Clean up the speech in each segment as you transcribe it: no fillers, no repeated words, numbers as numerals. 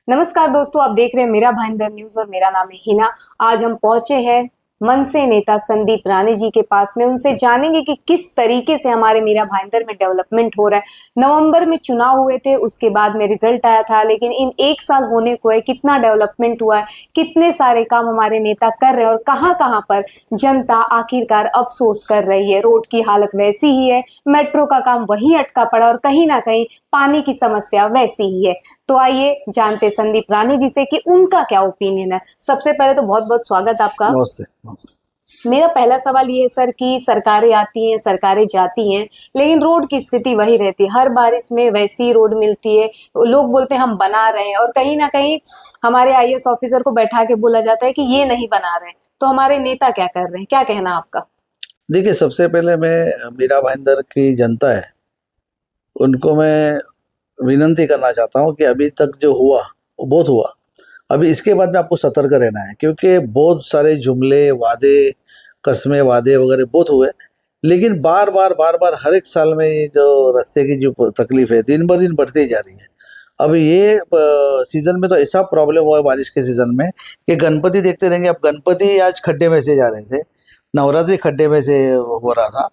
नमस्कार दोस्तों, आप देख रहे हैं मेरा भाईंदर न्यूज और मेरा नाम है हिना। आज हम पहुंचे हैं मनसे नेता संदीप राणे जी के पास में। उनसे जानेंगे कि किस तरीके से हमारे मेरा भाईंदर में डेवलपमेंट हो रहा है। नवंबर में चुनाव हुए थे, उसके बाद में रिजल्ट आया था, लेकिन इन एक साल होने को है, कितना डेवलपमेंट हुआ है, कितने सारे काम हमारे नेता कर रहे हैं और कहाँ कहाँ पर जनता आखिरकार अफसोस कर रही है। रोड की हालत वैसी ही है, मेट्रो का काम वही अटका पड़ा और कहीं ना कहीं पानी की समस्या वैसी ही है। तो आइए जानते संदीप राणे जी से कि उनका क्या ओपिनियन है। सबसे पहले तो बहुत बहुत स्वागत आपका। नमस्ते नमस्ते। मेरा पहला सवाल ये है सर कि सरकारें आती हैं, सरकारें जाती हैं, लेकिन रोड की स्थिति वही रहती है। हर बारिश में वैसी रोड मिलती है। लोग बोलते हैं हम बना रहे हैं और कहीं ना कहीं हमारे आईएएस ऑफिसर को बैठा के बोला जाता है कि ये नहीं बना रहे हैं। तो हमारे नेता क्या कर रहे हैं, क्या कहना आपका? देखिए, सबसे पहले मैं मीरा भाईंदर की जनता है उनको मैं विनंती करना चाहता हूँ कि अभी तक जो हुआ वो बहुत हुआ। अभी इसके बाद में आपको सतर्क रहना है, क्योंकि बहुत सारे जुमले, वादे, कस्में, वादे वगैरह बहुत हुए, लेकिन बार बार हर एक साल में ये जो रास्ते की जो तकलीफ है दिन ब दिन बढ़ती जा रही है। अब ये सीजन में तो ऐसा प्रॉब्लम हुआ है बारिश के सीजन में कि गणपति देखते रहेंगे। अब गणपति आज खड्डे में से जा रहे थे, नवरात्रि खड्डे में से हो रहा था।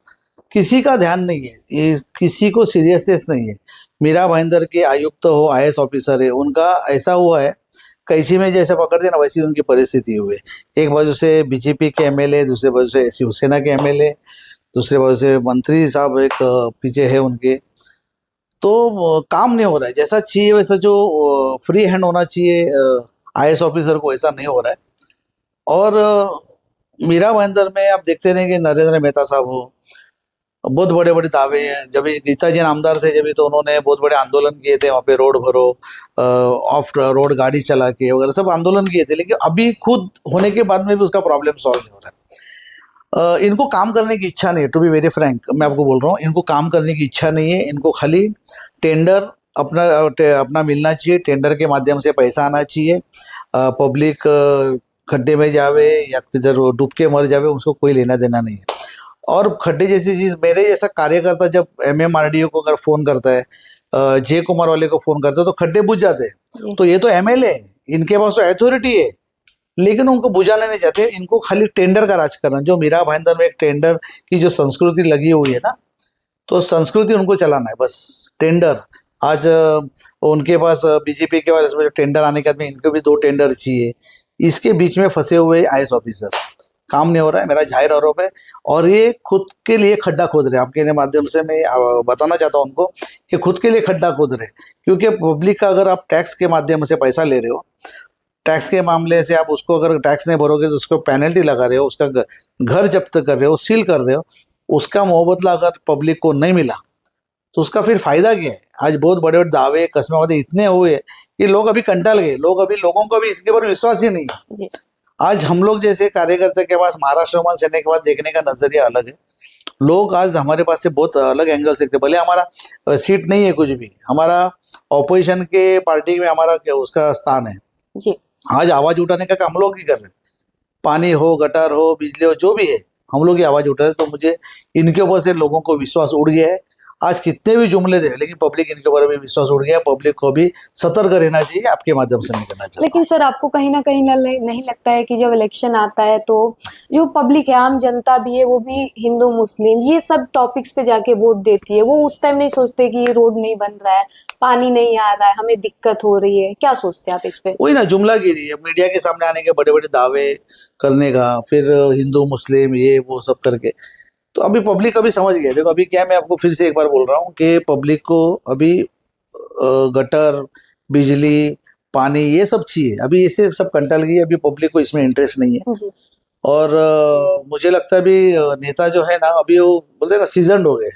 किसी का ध्यान नहीं है, ये किसी को सीरियसनेस नहीं है। मीरा भाईंदर के आयुक्त हो, आईएएस ऑफिसर है, उनका ऐसा हुआ है कैंची में जैसे पकड़ते ना वैसी उनकी परिस्थिति हुई। एक बाजू से बीजेपी के एमएलए, दूसरे बाजू से शिवसेना के एमएलए, दूसरे बाजू से मंत्री साहब एक पीछे है उनके। तो काम नहीं हो रहा है जैसा चाहिए, वैसा जो फ्री हैंड होना चाहिए आईएएस ऑफिसर को, ऐसा नहीं हो रहा है। और मीरा भाईंदर में आप देखते रहे कि नरेंद्र मेहता साहब हो, बहुत बड़े बड़े दावे हैं। जब ये गीता जी आमदार थे जब तो उन्होंने बहुत बड़े आंदोलन किए थे, वहाँ पे रोड भरो, ऑफ रोड गाड़ी चला के वगैरह सब आंदोलन किए थे, लेकिन अभी खुद होने के बाद में भी उसका प्रॉब्लम सॉल्व नहीं हो रहा है। इनको काम करने की इच्छा नहीं है, टू बी वेरी फ्रैंक मैं आपको बोल रहा हूँ, इनको काम करने की इच्छा नहीं है। इनको खाली टेंडर अपना मिलना चाहिए, टेंडर के माध्यम से पैसा आना चाहिए। पब्लिक खड्डे में जावे या किधर डूब के मर जावे, उसको कोई लेना देना नहीं है। और खड्डे जैसी चीज, मेरे जैसा कार्यकर्ता जब एमएमआरडीओ को अगर फोन करता है, जय कुमार वाले को फोन करता है, तो खड्डे बुझ जाते हैं। तो ये तो एमएलए, इनके पास तो अथॉरिटी है, लेकिन उनको बुझाने नहीं चाहते। इनको खाली टेंडर का राज करना। जो मीरा भाईंदर में एक टेंडर की जो संस्कृति लगी हुई है ना, तो संस्कृति उनको चलाना है बस, टेंडर। आज उनके पास बीजेपी के पास टेंडर आने के बाद में इनको भी 2 टेंडर चाहिए। इसके बीच में फंसे हुए आईएएस ऑफिसर, काम नहीं हो रहा है, मेरा जाहिर आरोप है। और ये खुद के लिए खड्डा खोद रहे हैं। आपके माध्यम से मैं बताना चाहता हूँ उनको, ये खुद के लिए खड्डा खोद रहे हैं। क्योंकि पब्लिक का अगर आप टैक्स के माध्यम से पैसा ले रहे हो, टैक्स के मामले से आप उसको अगर टैक्स नहीं भरोगे तो उसको पेनल्टी लगा रहे हो, उसका घर जब्त कर रहे हो, सील कर रहे हो, उसका मुआवजा अगर पब्लिक को नहीं मिला तो उसका फिर फायदा क्या है? आज बहुत बड़े बड़े दावे, कस्में वादे इतने हुए कि लोग अभी कंटाल गए। लोगों को अभी इसके ऊपर विश्वास ही नहीं है। आज हम लोग जैसे कार्यकर्ता के पास महाराष्ट्र में सेने के बाद देखने का नजरिया अलग है। लोग आज हमारे पास से बहुत अलग एंगल से देखते। भले हमारा सीट नहीं है कुछ भी, हमारा ऑपोजिशन के पार्टी में हमारा उसका स्थान है जी। आज आवाज उठाने का काम हम लोग ही कर रहे हैं। पानी हो, गटर हो, बिजली हो, जो भी है हम लोग ही आवाज उठा रहे। तो मुझे इनके ऊपर से लोगों को विश्वास उड़ गया है। आज कितने भी जुमले दे, लेकिन पब्लिक इनके ऊपर भी विश्वास उड़ गया। पब्लिक को भी सतर्क रहना चाहिए, आपके माध्यम से नहीं करना चाहिए। लेकिन सर आपको कहीं ना कहीं नहीं लगता है कि जब इलेक्शन आता है तो जो पब्लिक है, आम जनता भी है, वो भी हिंदू मुस्लिम ये सब टॉपिक्स पे जाके वोट देती है। वो उस टाइम नहीं सोचते कि ये रोड नहीं बन रहा है, पानी नहीं आ रहा है, हमें दिक्कत हो रही है। क्या सोचते हैं आप इस पे? वही ना जुमलागिरी है, मीडिया के सामने आने के बड़े बड़े दावे करने का, फिर हिंदू मुस्लिम ये वो सब करके। तो अभी पब्लिक अभी समझ गया। देखो अभी क्या, मैं आपको फिर से एक बार बोल रहा हूँ कि पब्लिक को अभी गटर, बिजली, पानी ये सब चाहिए। अभी इसे सब कंटाल गई, अभी पब्लिक को इसमें इंटरेस्ट नहीं है। और मुझे लगता है अभी नेता जो है ना, अभी वो बोलते हैं ना सीजनड हो गए।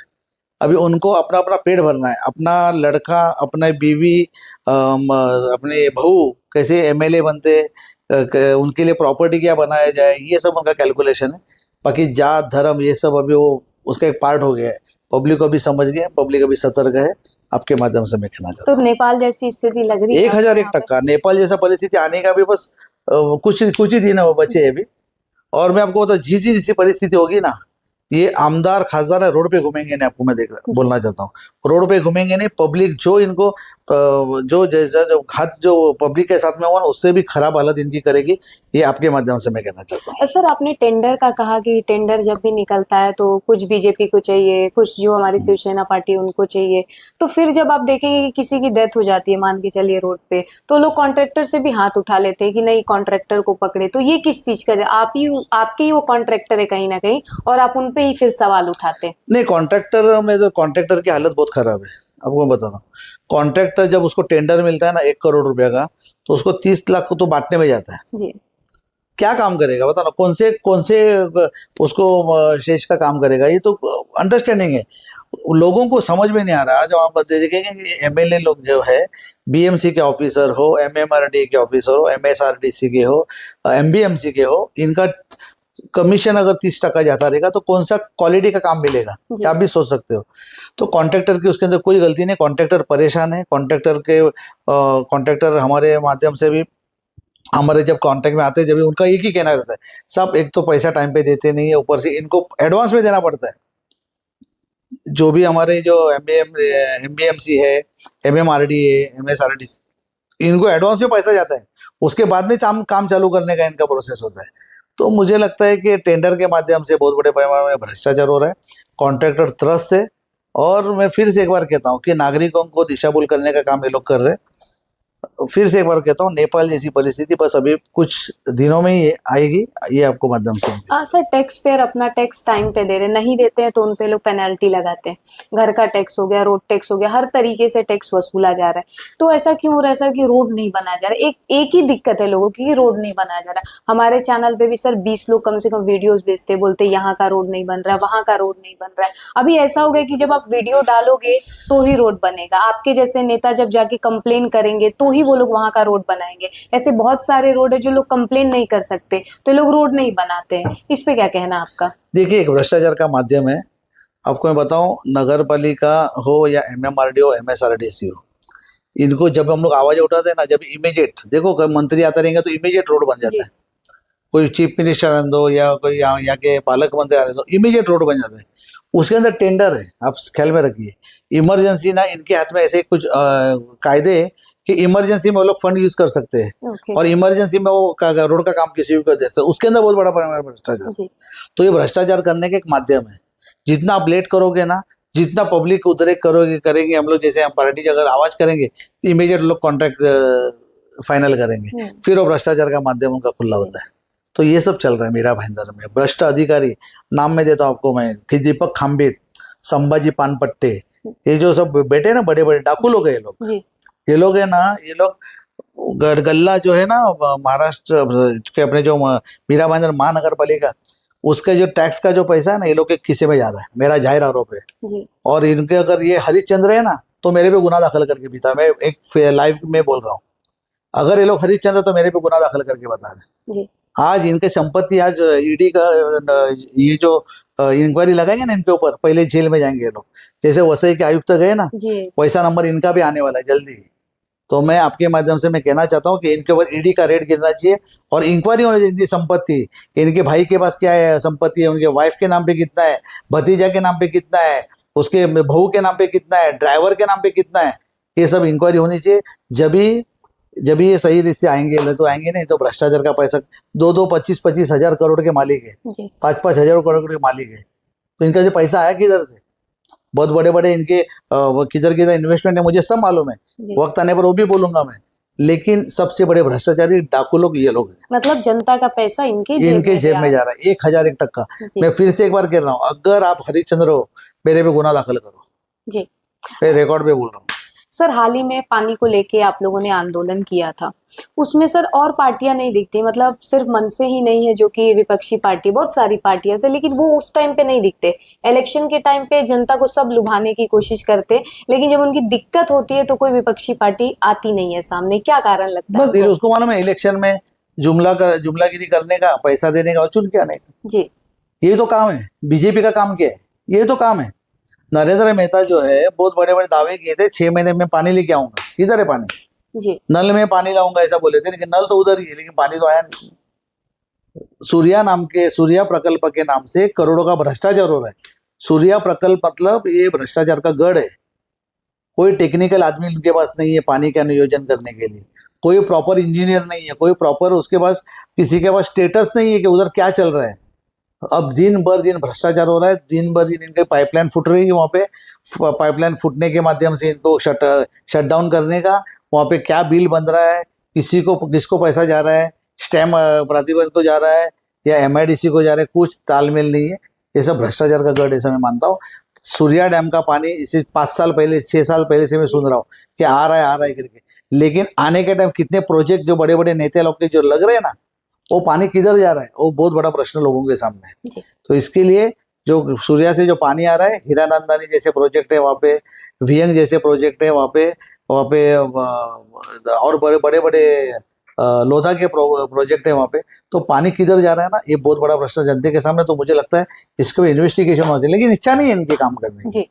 अभी उनको अपना अपना पेट भरना है, अपना लड़का, अपना बीवी, अपने बहू कैसे एमएलए बनते, उनके लिए प्रॉपर्टी क्या बनाया जाए, ये सब उनका कैलकुलेशन है। बाकी जात धर्म ये सब अभी वो उसका एक पार्ट हो गया है। पब्लिक को भी समझ गया, पब्लिक अभी सतर्क है। आपके माध्यम से मैं कहना चाहता हूँ तो नेपाल जैसी स्थिति लग रही है 1001% नेपाल जैसा परिस्थिति आने का भी बस कुछ ही दिन है वो बचे हैं अभी। और मैं आपको बता, जिस जैसी परिस्थिति होगी ना, ये आमदार खासदार है रोड पे घूमेंगे नहीं। आपको मैं बोलना चाहता हूँ, रोड पे घूमेंगे नहीं। पब्लिक जो इनको जो जैसा जो हाथ जो पब्लिक के साथ में हुआ ना उससे भी खराब हालत इनकी करेगी, ये आपके माध्यम से मैं कहना चाहता हूँ। सर आपने टेंडर का कहा कि टेंडर जब भी निकलता है तो कुछ बीजेपी को चाहिए, कुछ जो हमारी शिवसेना पार्टी है उनको चाहिए, तो फिर जब आप देखेंगे कि किसी की डेथ हो जाती है मान के चलिए रोड पे, तो लोग कॉन्ट्रैक्टर से भी हाथ उठा लेते हैं कि नहीं कॉन्ट्रैक्टर को पकड़े। तो ये किस चीज का, आप ही आपके ही वो कॉन्ट्रैक्टर है कहीं ना कहीं और आप उन पे ही फिर सवाल उठाते हैं। नहीं, कॉन्ट्रैक्टर में तो कॉन्ट्रैक्टर की हालत बहुत खराब है, आपको मैं बता रहा हूँ। कॉन्ट्रैक्टर जब उसको टेंडर मिलता है ना 1 करोड़ रुपया का, तो उसको 30 लाख को तो बांटने में जाता है। जी क्या काम करेगा बताओ ना, कौन से उसको शेष का काम करेगा, ये तो अंडरस्टैंडिंग है, लोगों को समझ में नहीं आ रहा। जब आप देखेंगे कि एमएलए लोग जो है, बीएमसी के ऑफिसर हो, एमएमआरडी के ऑफिसर हो, एमएसआरडीसी के हो, एमबीएमसी के हो, इनका कमीशन अगर 30% जाता रहेगा तो कौन सा क्वालिटी का काम मिलेगा, क्या आप भी सोच सकते हो। तो कॉन्ट्रैक्टर की उसके अंदर कोई गलती नहीं, कॉन्ट्रैक्टर परेशान है। कॉन्ट्रैक्टर हमारे माध्यम से भी, हमारे जब कांटेक्ट में आते हैं, जब भी उनका एक ही कहना रहता है, सब एक तो पैसा टाइम पे देते नहीं है, ऊपर से इनको एडवांस में देना पड़ता है। जो भी हमारे जो एमबीएमसी है, एमएमआरडी है, एमएसआरडी, इनको एडवांस में पैसा जाता है, उसके बाद में काम चालू करने का इनका प्रोसेस होता है। तो मुझे लगता है कि टेंडर के माध्यम से बहुत बड़े पैमाने में भ्रष्टाचार हो रहा है, कॉन्ट्रैक्टर त्रस्त है। और मैं फिर से एक बार कहता हूँ कि नागरिकों को दिशाभूल करने का काम ये लोग कर रहे हैं। फिर से एक बार कहता हूँ, नेपाल जैसी परिस्थिति बस अभी कुछ दिनों में ही आएगी, ये आपको माध्यम से। सर टैक्स पेयर अपना टैक्स टाइम पे दे रहे, नहीं देते हैं तो उन पे लोग पेनल्टी लगाते हैं। घर का टैक्स हो गया, रोड टैक्स हो गया, हर तरीके से टैक्स वसूला जा रहा है। तो ऐसा क्यों हो रहा है सर कि रोड नहीं बनाया जा रहा है? एक ही दिक्कत है लोगों की कि रोड नहीं बनाया जा रहा है। हमारे चैनल पे भी सर 20 लोग कम से कम वीडियोस भेजते, बोलते यहाँ का रोड नहीं बन रहा है, वहां का रोड नहीं बन रहा है। अभी ऐसा हो गया कि जब आप वीडियो डालोगे तो ही रोड बनेगा, आपके जैसे नेता जब जाके कंप्लेन करेंगे तो ही वो लोग वहां का रोड बनाएंगे। ऐसे बहुत सारे रोड है जो लोग कंप्लेन नहीं कर सकते तो लोग रोड नहीं बनाते हैं। इस पे क्या कहना आपका? देखिए, एक भ्रष्टाचार का माध्यम है। आपको मैं बताऊं, नगर पालिका हो या एमएमआरडी हो, एमएसआरडीसी हो, इनको जब हम लोग आवाज उठाते हैं ना, जब इमीडिएट देखो कोई मंत्री आते रहेंगे तो इमीडिएट रोड बन जाता है। कोई चीफ मिनिस्टर आने दो या कोई यहाँ के पालक मंत्री आने दो, इमीडिएट रोड बन जाता है। उसके अंदर टेंडर है, आप ख्याल में रखिए। इमरजेंसी ना, इनके हाथ में ऐसे कुछ कायदे हैं कि इमरजेंसी में वो लोग फंड यूज कर सकते हैं और इमरजेंसी में वो रोड का काम किसी भी कर देते हैं। उसके अंदर बहुत बड़ा पैमाने पर भ्रष्टाचार। तो ये भ्रष्टाचार करने का एक माध्यम है। जितना आप लेट करोगे ना, जितना पब्लिक उधर करेंगे हम लोग, जैसे हम पार्टी अगर आवाज करेंगे तो इमीडिएट लोग कॉन्ट्रैक्ट फाइनल करेंगे, फिर वो भ्रष्टाचार का माध्यम उनका खुला होता है। तो ये सब चल रहा है मीरा भाईंदर में। भ्रष्ट अधिकारी नाम में देता हूँ आपको मैं, कि दीपक खाम्बित, संभाजी पानपट्टे, ये जो सब बेटे ना, बड़े बड़े डाकू लोग है ये लोग। ये लोग है ना, ये लोग गल्ला जो है ना महाराष्ट्र के, अपने जो मीरा भाईंदर महानगर पालिका, उसके जो टैक्स का जो पैसा है ना, ये लोग के खिस्से में जा रहा है, मेरा जाहिर आरोप है। और इनके अगर ये हरिश्चंद्र है ना तो मेरे पे गुना दाखिल करके बीता, मैं एक लाइव में बोल रहा हूँ। अगर ये लोग हरिश्चंद्र तो मेरे पे गुना दाखिल करके बता रहे। आज इनके संपत्ति, आज ईडी का ये जो इंक्वायरी लगाएंगे ना इनके ऊपर, पहले जेल में जाएंगे ये लोग। जैसे वसई के आयुक्त गए ना, वैसा नंबर इनका भी आने वाला है जल्दी। तो मैं आपके माध्यम से मैं कहना चाहता हूँ कि इनके ऊपर ईडी का रेड गिरना चाहिए और इंक्वायरी होनी चाहिए। इनकी संपत्ति, इनके भाई के पास क्या है संपत्ति है, उनके वाइफ के नाम पे कितना है, भतीजा के नाम पे कितना है, उसके बहू के नाम पे कितना है, ड्राइवर के नाम पे कितना है, ये सब इंक्वायरी होनी चाहिए। जब ये सही रिश्ते आएंगे, तो आएंगे नहीं तो भ्रष्टाचार का पैसा 2-2, 25-25 हजार करोड़ के मालिक है, 5-5 हजार करोड़ के मालिक है। तो इनका जो पैसा आया किधर से? बहुत बड़े बड़े इनके किधर इन्वेस्टमेंट है, मुझे सब मालूम है, वक्त आने पर वो भी बोलूंगा मैं। लेकिन सबसे बड़े भ्रष्टाचारी डाकू लोग ये लोग हैं। मतलब जनता का पैसा इनके जेब में जा रहा है, 1001 टक्का। मैं फिर से एक बार कह रहा हूँ, अगर आप हरिश्चंद्र हो, मेरे पे गुना दाखिल करो जी, मैं रिकॉर्ड पे बोल रहा हूँ। सर हाल ही में पानी को लेके आप लोगों ने आंदोलन किया था, उसमें सर और पार्टियां नहीं दिखती, मतलब सिर्फ मनसे ही नहीं है जो कि विपक्षी पार्टी, बहुत सारी पार्टियां से, लेकिन वो उस टाइम पे नहीं दिखते। इलेक्शन के टाइम पे जनता को सब लुभाने की कोशिश करते, लेकिन जब उनकी दिक्कत होती है तो कोई विपक्षी पार्टी आती नहीं है सामने। क्या कारण लगता है? बस उसको मालूम है, इलेक्शन में जुमलागिरी करने का, पैसा देने का और चुन के आने का जी, ये तो काम है। बीजेपी का काम क्या है? ये तो काम है। नरेंद्र मेहता जो है बहुत बड़े बड़े दावे किए थे, 6 महीने में पानी लेके आऊंगा। किधर है पानी जी? नल में पानी लाऊंगा ऐसा बोले थे, लेकिन नल तो उधर ही है, लेकिन पानी तो आया नहीं। सूर्या प्रकल्प के नाम से करोड़ों का भ्रष्टाचार हो रहा है। सूर्या प्रकल्प मतलब ये भ्रष्टाचार का गढ़ है। कोई टेक्निकल आदमी उनके पास नहीं है पानी का नियोजन करने के लिए, कोई प्रॉपर इंजीनियर नहीं है, कोई प्रॉपर उसके पास किसी के पास स्टेटस नहीं है कि उधर क्या चल रहा है। अब दिन भर दिन भ्रष्टाचार हो रहा है, दिन भर दिन इनके पाइपलाइन फूट रही है, वहाँ पे पाइपलाइन फूटने के माध्यम से इनको शट डाउन करने का, वहाँ पे क्या बिल बन रहा है, किसको पैसा जा रहा है, स्टैम्प प्रतिबंध को जा रहा है या एमआईडीसी को जा रहा है, कुछ तालमेल नहीं है। ये सब भ्रष्टाचार का गढ़ ऐसा मैं मानता हूँ। सूर्या डैम का पानी इसे 5 साल पहले 6 साल पहले से मैं सुन रहा हूँ कि आ रहा है करके, लेकिन आने के टाइम कितने प्रोजेक्ट जो बड़े बड़े नेता लोग के जो लग रहे हैं ना, वो पानी किधर जा रहा है, वो बहुत बड़ा प्रश्न लोगों के सामने है। तो इसके लिए जो सूर्या से जो पानी आ रहा है, हीरानंदानी जैसे प्रोजेक्ट है वहाँ पे, वियंग जैसे प्रोजेक्ट है वहाँ पे और बड़े बड़े लोधा के प्रोजेक्ट है वहाँ पे, तो पानी किधर जा रहा है ना, ये बहुत बड़ा प्रश्न जनता के सामने। तो मुझे लगता है इसके भी इन्वेस्टिगेशन होना चाहिए, लेकिन इच्छा नहीं है इनके काम करने की।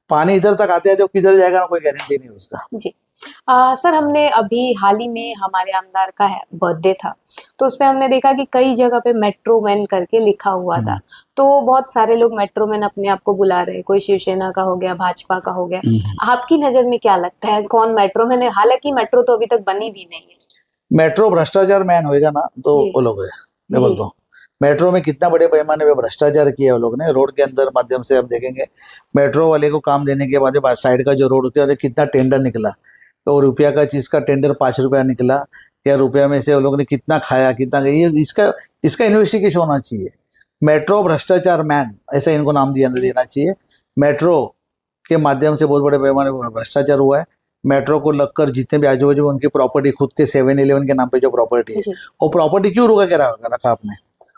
पानी इधर तक आते आते किधर जाएगा ना, कोई गारंटी नहीं उसका। जी सर, हमने अभी हाल ही में हमारे आमदार का बर्थडे था, तो उसमें हमने देखा कि कई जगह पे मेट्रो मैन करके लिखा हुआ था। तो बहुत सारे लोग मेट्रो मैन अपने आप को बुला रहे हैं, कोई शिवसेना का हो गया, भाजपा का हो गया। आपकी नजर में क्या लगता है कौन मेट्रो मैन है? हालांकि मेट्रो तो अभी तक बनी भी नहीं है। मेट्रो भ्रष्टाचार मैन होएगा ना तो वो लोग है, मैं बोलता हूँ। मेट्रो में कितना बड़े पैमाने पे भ्रष्टाचार किया वो लोग ने, रोड के अंदर माध्यम से आप देखेंगे मेट्रो वाले को काम देने के बाद साइड का जो रोड होता है कितना टेंडर निकला, तो रुपया का चीज का टेंडर 5 रुपया निकला, या रुपया में से वो लोग ने कितना खाया कितना, ये इसका इन्वेस्टिगेशन होना चाहिए। मेट्रो भ्रष्टाचार मैन ऐसा इनको नाम देना चाहिए। मेट्रो के माध्यम से बहुत बड़े पैमाने पर भ्रष्टाचार हुआ है। मेट्रो को लगकर जितने भी आजू बाजू उनकी प्रॉपर्टी, खुद के 7-11 के नाम पे जो प्रॉपर्टी है, वो प्रॉपर्टी क्यों रुका के रखा आपने,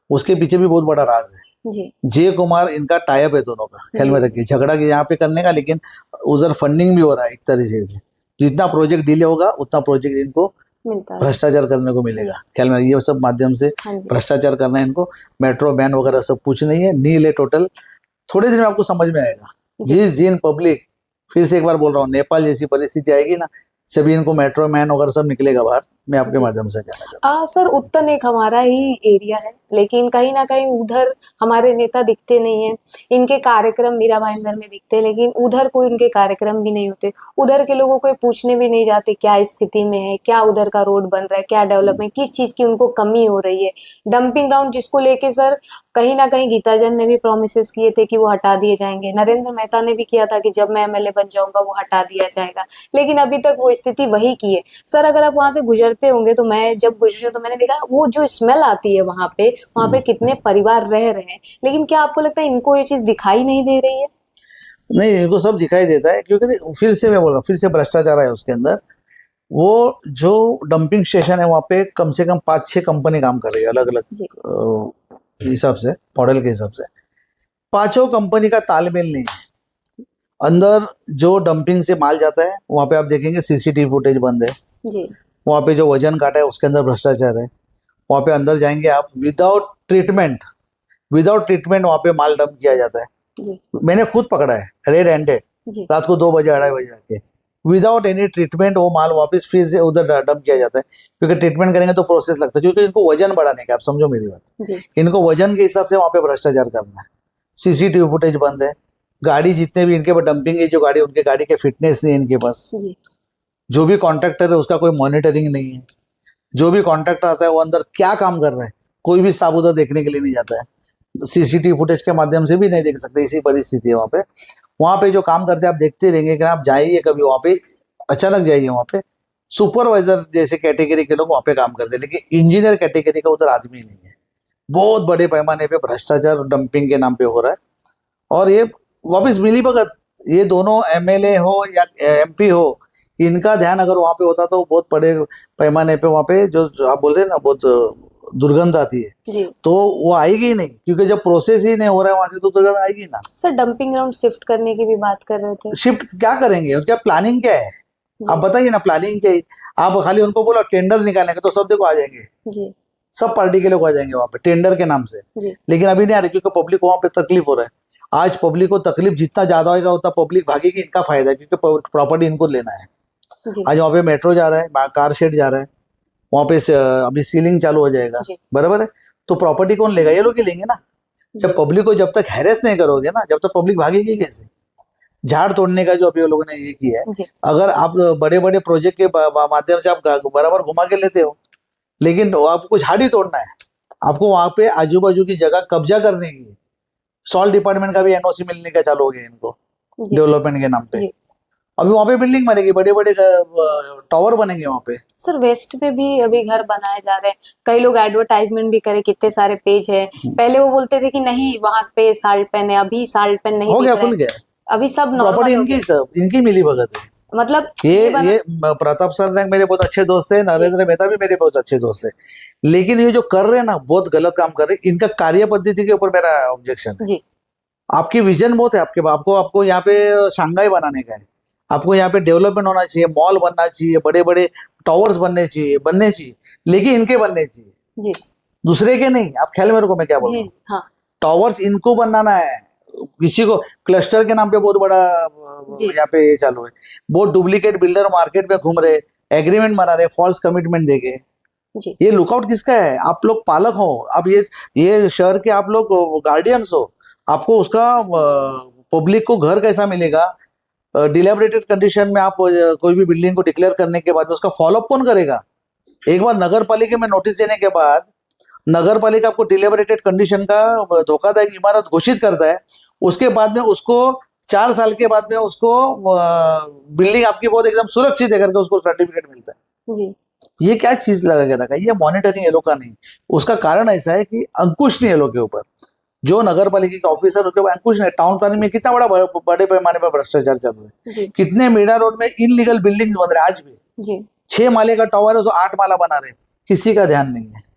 उसके पीछे भी बहुत बड़ा राज है। जय कुमार इनका टाइप है दोनों का, ख्याल में रखिए, झगड़ा के यहाँ पे करने का, लेकिन उधर फंडिंग भी हो रहा है एक तरीके से। जितना प्रोजेक्ट डिले होगा उतना प्रोजेक्ट इनको भ्रष्टाचार करने को मिलेगा, ख्याल में। ये सब माध्यम से भ्रष्टाचार करना है इनको। मेट्रो बैन वगैरह सब कुछ नहीं है, नील है टोटल। थोड़े दिन में आपको समझ में आएगा। जिस दिन पब्लिक, फिर से एक बार बोल रहा हूँ, नेपाल जैसी परिस्थिति आएगी ना, सभी इनको मेट्रो मैन वगैरह सब निकलेगा बाहर। मैं आपके माध्यम से कहना चाहता हूँ। सर, उत्तन एक हमारा ही एरिया है, लेकिन कहीं ना कहीं उधर हमारे नेता दिखते नहीं है। इनके कार्यक्रम मीरा भाईंदर में दिखते हैं, लेकिन उधर कोई उनके कार्यक्रम भी नहीं होते। उधर के लोगों को पूछने भी नहीं जाते क्या स्थिति में है, क्या उधर का रोड बन रहा है, क्या डेवलपमेंट, किस चीज की उनको कमी हो रही है। डंपिंग ग्राउंड जिसको लेके सर कहीं ना कहीं गीताजन ने भी प्रोमिस किए थे कि वो हटा दिए जाएंगे, नरेंद्र मेहता ने भी किया था कि जब मैं एमएलए बन जाऊंगा वो हटा दिया जाएगा, लेकिन अभी तक वो स्थिति वही की है। सर, अगर आप वहां से गुजरते होंगे, तो मैं जब गुजरी तो मैंने देखा वो जो स्मेल आती है वहां पे कितने परिवार रह रहे हैं, लेकिन क्या आपको लगता है इनको ये चीज दिखाई नहीं दे रही है? नहीं, इनको सब दिखाई देता है, क्योंकि फिर से मैं बोल रहा हूँ, फिर से भ्रष्टाचार है उसके अंदर। वो जो डंपिंग स्टेशन है वहाँ पे कम से कम 5-6 कंपनी काम कर रही है, अलग अलग हिसाब से, मॉडल के हिसाब से। 5 कंपनी का तालमेल नहीं है। अंदर जो डंपिंग से माल जाता है वहाँ पे आप देखेंगे सीसीटीवी फुटेज बंद है। वहाँ पे जो वजन काटा है उसके अंदर भ्रष्टाचार है। वहाँ पे अंदर जाएंगे आप, विदाउट ट्रीटमेंट वहाँ पे माल डंप किया जाता है। मैंने खुद पकड़ा है, रेड हैंडेड, रात को 2 बजे 2:30 बजे आके, विदाउट एनी ट्रीटमेंट वो माल वापस फिर से उधर डंप किया जाता है। क्योंकि ट्रीटमेंट करेंगे तो प्रोसेस लगता है, क्योंकि इनको वजन बढ़ाने का, आप समझो मेरी बात, इनको वजन के हिसाब से वहाँ पे भ्रष्टाचार करना है। सीसीटीवी फुटेज बंद है। गाड़ी जितने भी इनके पास डंपिंग की जो गाड़ी, उनके गाड़ी के फिटनेस नहीं है इनके पास। जो भी कॉन्ट्रैक्टर है उसका कोई मॉनिटरिंग नहीं है। जो भी कॉन्ट्रैक्टर आता है वो अंदर क्या काम कर रहा है कोई भी साफ उधर देखने के लिए नहीं जाता है। सीसीटीवी फुटेज के माध्यम से भी नहीं देख सकते, इसी परिस्थिति है वहाँ पे जो काम करते हैं आप देखते रहेंगे कि आप जाइए कभी वहाँ पे, अचानक जाइए वहाँ पे, सुपरवाइजर जैसे कैटेगरी के लोग वहाँ पे काम करते हैं, लेकिन इंजीनियर कैटेगरी का उधर आदमी नहीं है। बहुत बड़े पैमाने पे भ्रष्टाचार डंपिंग के नाम पे हो रहा है। और ये वापिस मिली भगत, ये दोनों एमएलए हो या एमपी हो, इनका ध्यान अगर वहाँ पे होता तो बहुत बड़े पैमाने पे वहाँ पे जो आप बोल रहे हैं ना, बहुत दुर्गंध आती है, तो वो आएगी ही नहीं, क्योंकि जब प्रोसेस ही नहीं हो रहा है वहां से तो दुर्गंध आएगी ना। सर, डंपिंग ग्राउंड शिफ्ट करने की भी बात कर रहे थे। शिफ्ट क्या करेंगे और क्या प्लानिंग क्या है, आप बताइए ना, प्लानिंग क्या है? आप खाली उनको बोलो टेंडर निकालने के, तो सब देखो आ जाएंगे, सब पार्टी के लोग आ जाएंगे वहाँ पे टेंडर के नाम से। लेकिन अभी नहीं आ रहे, क्योंकि पब्लिक को वहाँ पे तकलीफ हो रहा है। आज पब्लिक को तकलीफ जितना ज्यादा होगा उतना पब्लिक भागेगी, इनका फायदा है, क्योंकि प्रॉपर्टी इनको लेना है। आज वहाँ पे मेट्रो जा रहा है, कार शेड जा रहा है, वहाँ पे अभी सीलिंग चालू हो जाएगा, बराबर है, तो प्रॉपर्टी कौन लेगा? ये लोग ही लेंगे ना। जब पब्लिक को जब तक हैरेस नहीं करोगे ना, जब तक पब्लिक भागेगी कैसे? झाड़ तोड़ने का जो अभी वो लोगों ने ये किया है, जी अगर आप बड़े बड़े प्रोजेक्ट के माध्यम से आप बराबर घुमा के लेते हो, लेकिन वो आपको झाड़ ही तोड़ना है, आपको वहां पे आजू बाजू की जगह कब्जा करने की है। सॉल्ट डिपार्टमेंट का भी एनओसी मिलने का चालू हो गया इनको जी डेवलपमेंट के नाम पे। जी अभी वहां पे बिल्डिंग बनेगी, बड़े बड़े टावर बनेंगे वहां पे। सर, वेस्ट में भी अभी घर बनाए जा रहे हैं। कई लोग एडवर्टाइजमेंट भी करे, कितने सारे पेज है। पहले वो बोलते थे कि नहीं वहां पे साल्ट पेन है, अभी साल्ट पेन नहीं हो दिख गया, रहे खुल हैं। गया, अभी सब प्रॉपर्टी नॉर्मल हो इनकी, गया। सब इनकी मिली भगत है। मतलब ये बना। ये प्रताप सरनाइक मेरे बहुत अच्छे दोस्त है, जी नरेंद्र मेहता भी मेरे बहुत अच्छे दोस्त है, लेकिन ये जो कर रहे हैं ना बहुत गलत काम कर रहे हैं। इनका कार्य पद्धति के ऊपर मेरा ऑब्जेक्शन है। जी आपकी विजन बहुत है, आपके आपको आपको यहाँ पे शंघाई बनाने का है, आपको यहाँ पे डेवलपमेंट होना चाहिए, मॉल बनना चाहिए, बड़े बड़े टावर्स बनने चाहिए, लेकिन इनके बनने चाहिए, जी दूसरे के नहीं। आप ख्याल मेरे को मैं क्या बोल जी रहा हूँ, हाँ टावर्स इनको बनाना है। किसी को क्लस्टर के नाम पे बहुत बड़ा जी यहाँ पे ये चालू है। बहुत डुप्लीकेट बिल्डर मार्केट में घूम रहे, एग्रीमेंट बना रहे फॉल्स कमिटमेंट देके। जी ये लुकआउट किसका है? आप लोग पालक हो, अब ये शहर के आप लोग गार्डियंस हो। आपको उसका पब्लिक को घर कैसा मिलेगा? डिलेबरेटेड कंडीशन में आप कोई भी बिल्डिंग को डिक्लेयर करने के बाद में उसका फॉलोअप कौन करेगा? एक बार नगर पालिका में नोटिस देने के बाद नगर पालिका आपको डिलेबरेटेड कंडीशन का धोखादायक इमारत घोषित करता है, उसके बाद में उसको 4 साल के बाद में उसको बिल्डिंग आपकी बहुत एकदम सुरक्षित है करके उसको सर्टिफिकेट मिलता है। जी ये क्या चीज लगा के रखा है? ये मॉनिटरिंग ये लोग का नहीं। उसका कारण ऐसा है कि अंकुश नहीं है लोग के ऊपर, जो नगर पालिका के ऑफिसर उसके ऊपर अंकुश नहीं। टाउन प्लानिंग में कितना बड़े पैमाने पर भ्रष्टाचार चालू है। जी कितने मीरा रोड में इनलीगल बिल्डिंग्स बन रहे हैं आज भी। जी 6 माले का टावर है, तो 8 माला बना रहे, किसी का ध्यान नहीं है।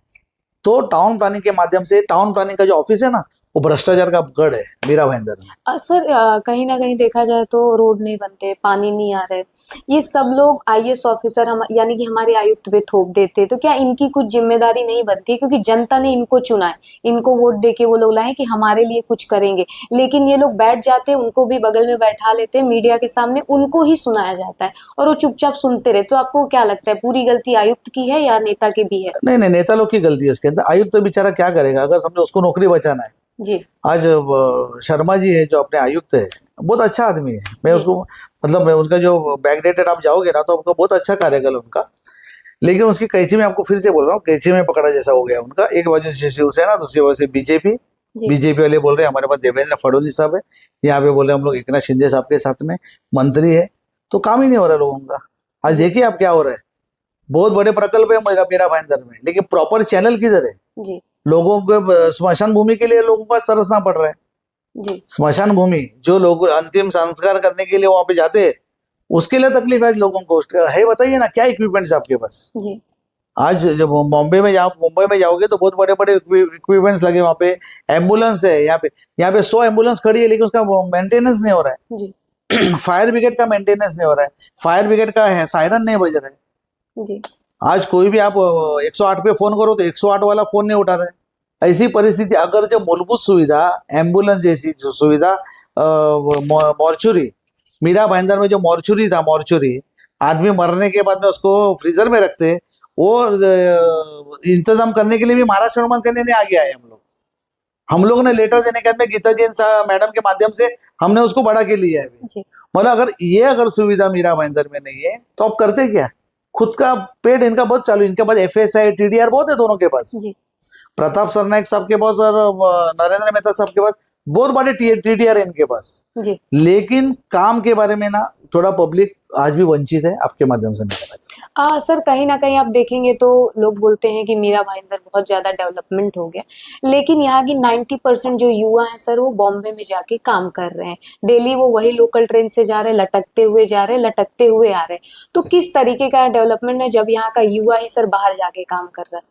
तो टाउन प्लानिंग के माध्यम से टाउन प्लानिंग का जो ऑफिस है ना, वो भ्रष्टाचार का गढ़ है मीरा भाईंदर में। सर, कहीं ना कहीं देखा जाए तो रोड नहीं बनते, पानी नहीं आ रहे, ये सब लोग आईएएस ऑफिसर हम यानी कि हमारे आयुक्त पे थोप देते, तो क्या इनकी कुछ जिम्मेदारी नहीं बनती? क्योंकि जनता ने इनको चुना है, इनको वोट दे के वो लोग लाए कि हमारे लिए कुछ करेंगे, लेकिन ये लोग बैठ जाते, उनको भी बगल में बैठा लेते, मीडिया के सामने उनको ही सुनाया जाता है और वो चुपचाप सुनते रहे। तो आपको क्या लगता है, पूरी गलती आयुक्त की है या नेता की भी है? नहीं नहीं, नेता लोग की गलती है इसके अंदर। आयुक्त तो बेचारा क्या करेगा? अगर समझो उसको नौकरी बचाना है। जी आज शर्मा जी है जो अपने आयुक्त है, बहुत अच्छा आदमी है। मैं जी उसको मतलब मैं उनका जो बैकडेटेड आप जाओगे ना तो आपको बहुत अच्छा कार्यकाल उनका, लेकिन उसकी कैची में आपको फिर से बोल रहा हूँ, कैची में पकड़ा जैसा हो गया उनका। एक वजह से शिवसेना, दूसरी वजह से बीजेपी। जी बीजेपी वाले बोल रहे हैं हमारे पास देवेंद्र फडणवीस साहब है, यहाँ पे बोल रहे हैं हम लोग एकनाथ शिंदे साहब के साथ में मंत्री है, तो काम ही नहीं हो रहा लोगों का। आज जी देखिए आप क्या हो रहा है, बहुत बड़े प्रकल्प है मेरा भाईंदर में, लेकिन प्रॉपर चैनल किधर है? जी लोगों को स्मशान भूमि के लिए लोगों को तरसना पड़ रहा है। जी स्मशान भूमि जो लोग अंतिम संस्कार करने के लिए वहां पे जाते हैं, उसके लिए तकलीफ है लोगों को। है बताइए ना, क्या इक्विपमेंट्स आपके पास? जी आज जब मुंबई में जाओगे तो बहुत बड़े बड़े इक्विपमेंट्स लगे वहां पे। एम्बुलेंस है यहाँ पे 100 एम्बुलेंस खड़ी है, लेकिन उसका मेंटेनेंस नहीं हो रहा जी है। फायर ब्रिगेड का मेंटेनेंस नहीं हो रहा है, फायर ब्रिगेड का है सायरन नहीं बज रहा है। जी आज कोई भी आप 108 पे फोन करो तो 108 वाला फोन नहीं उठा रहा है। ऐसी परिस्थिति, अगर जो मूलभूत सुविधा एम्बुलेंस जैसी जो सुविधा, मॉर्चुरी, मीरा भाईंदर में जो मॉर्चुरी था, मॉर्चुरी आदमी मरने के बाद में उसको फ्रीजर में रखते, वो इंतजाम करने के लिए भी महाराष्ट्र निर्माण सेना ने आगे आए। हम लोग ने लेटर देने के बाद में गीता जैन मैडम के माध्यम से हमने उसको बढ़ा के लिया है अभी। जी मतलब अगर सुविधा मीरा भाईंदर में नहीं है तो आप करते क्या? खुद का पेट इनका बहुत चालू, इनके पास एफएसआई टीडीआर बहुत है दोनों के पास। जी प्रताप सरनाइक साहब के पास और नरेंद्र मेहता साहब के पास बहुत बड़े टीडीआर है इनके पास, जी लेकिन काम के बारे में ना थोड़ा पब्लिक आज भी वंचित है। आपके माध्यम से मैं बताता सर, कहीं ना कहीं आप देखेंगे तो लोग बोलते हैं कि मीरा भाईंदर बहुत ज्यादा डेवलपमेंट हो गया, लेकिन यहाँ की 90% जो युवा है सर, वो बॉम्बे में जाके काम कर रहे हैं। डेली वो वही लोकल ट्रेन से जा रहे हैं, लटकते हुए जा रहे हैं, लटकते हुए आ रहे हैं। तो किस तरीके का डेवलपमेंट है जब यहाँ का युवा ही सर बाहर जाके काम कर रहा है?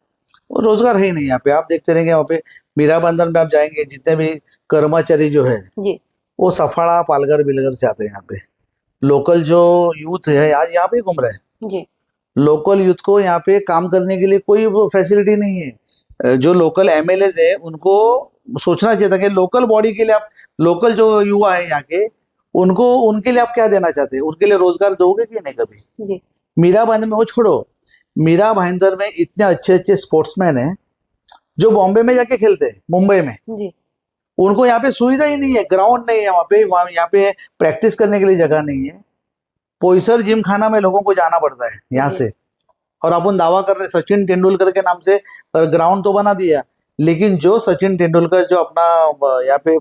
वो रोजगार है ही नहीं यहाँ पे। आप देखते रहेंगे वहाँ पे मीरा भाईंदर में आप जाएंगे, जितने भी कर्मचारी जो है जी वो सफाड़ा पालघर बिलघर से आते हैं यहाँ पे। लोकल जो यूथ है आज यहाँ पे घूम रहे हैं। जी लोकल यूथ को यहाँ पे काम करने के लिए कोई फैसिलिटी नहीं है। जो लोकल एमएलए है उनको सोचना चाहिए था कि लोकल बॉडी के लिए आप, लोकल जो युवा है यहाँ के, उनको उनके लिए आप क्या देना चाहते हैं? उनके लिए रोजगार दोगे कि नहीं कभी? जी मीरा भाईंदर में वो छोड़ो, मीरा भाईंदर में इतने अच्छे अच्छे स्पोर्ट्समैन हैं जो बॉम्बे में जाके खेलते हैं, मुंबई में। जी उनको यहाँ पे सुविधा ही नहीं है, ग्राउंड नहीं है वहाँ यहाँ पे प्रैक्टिस करने के लिए जगह नहीं है। पोईसर जिम खाना में लोगों को जाना पड़ता है यहाँ जी। से। और अपन दावा कर रहे सचिन तेंदुलकर के नाम से ग्राउंड तो बना दिया, लेकिन जो सचिन तेंदुलकर जो अपना यहाँ पे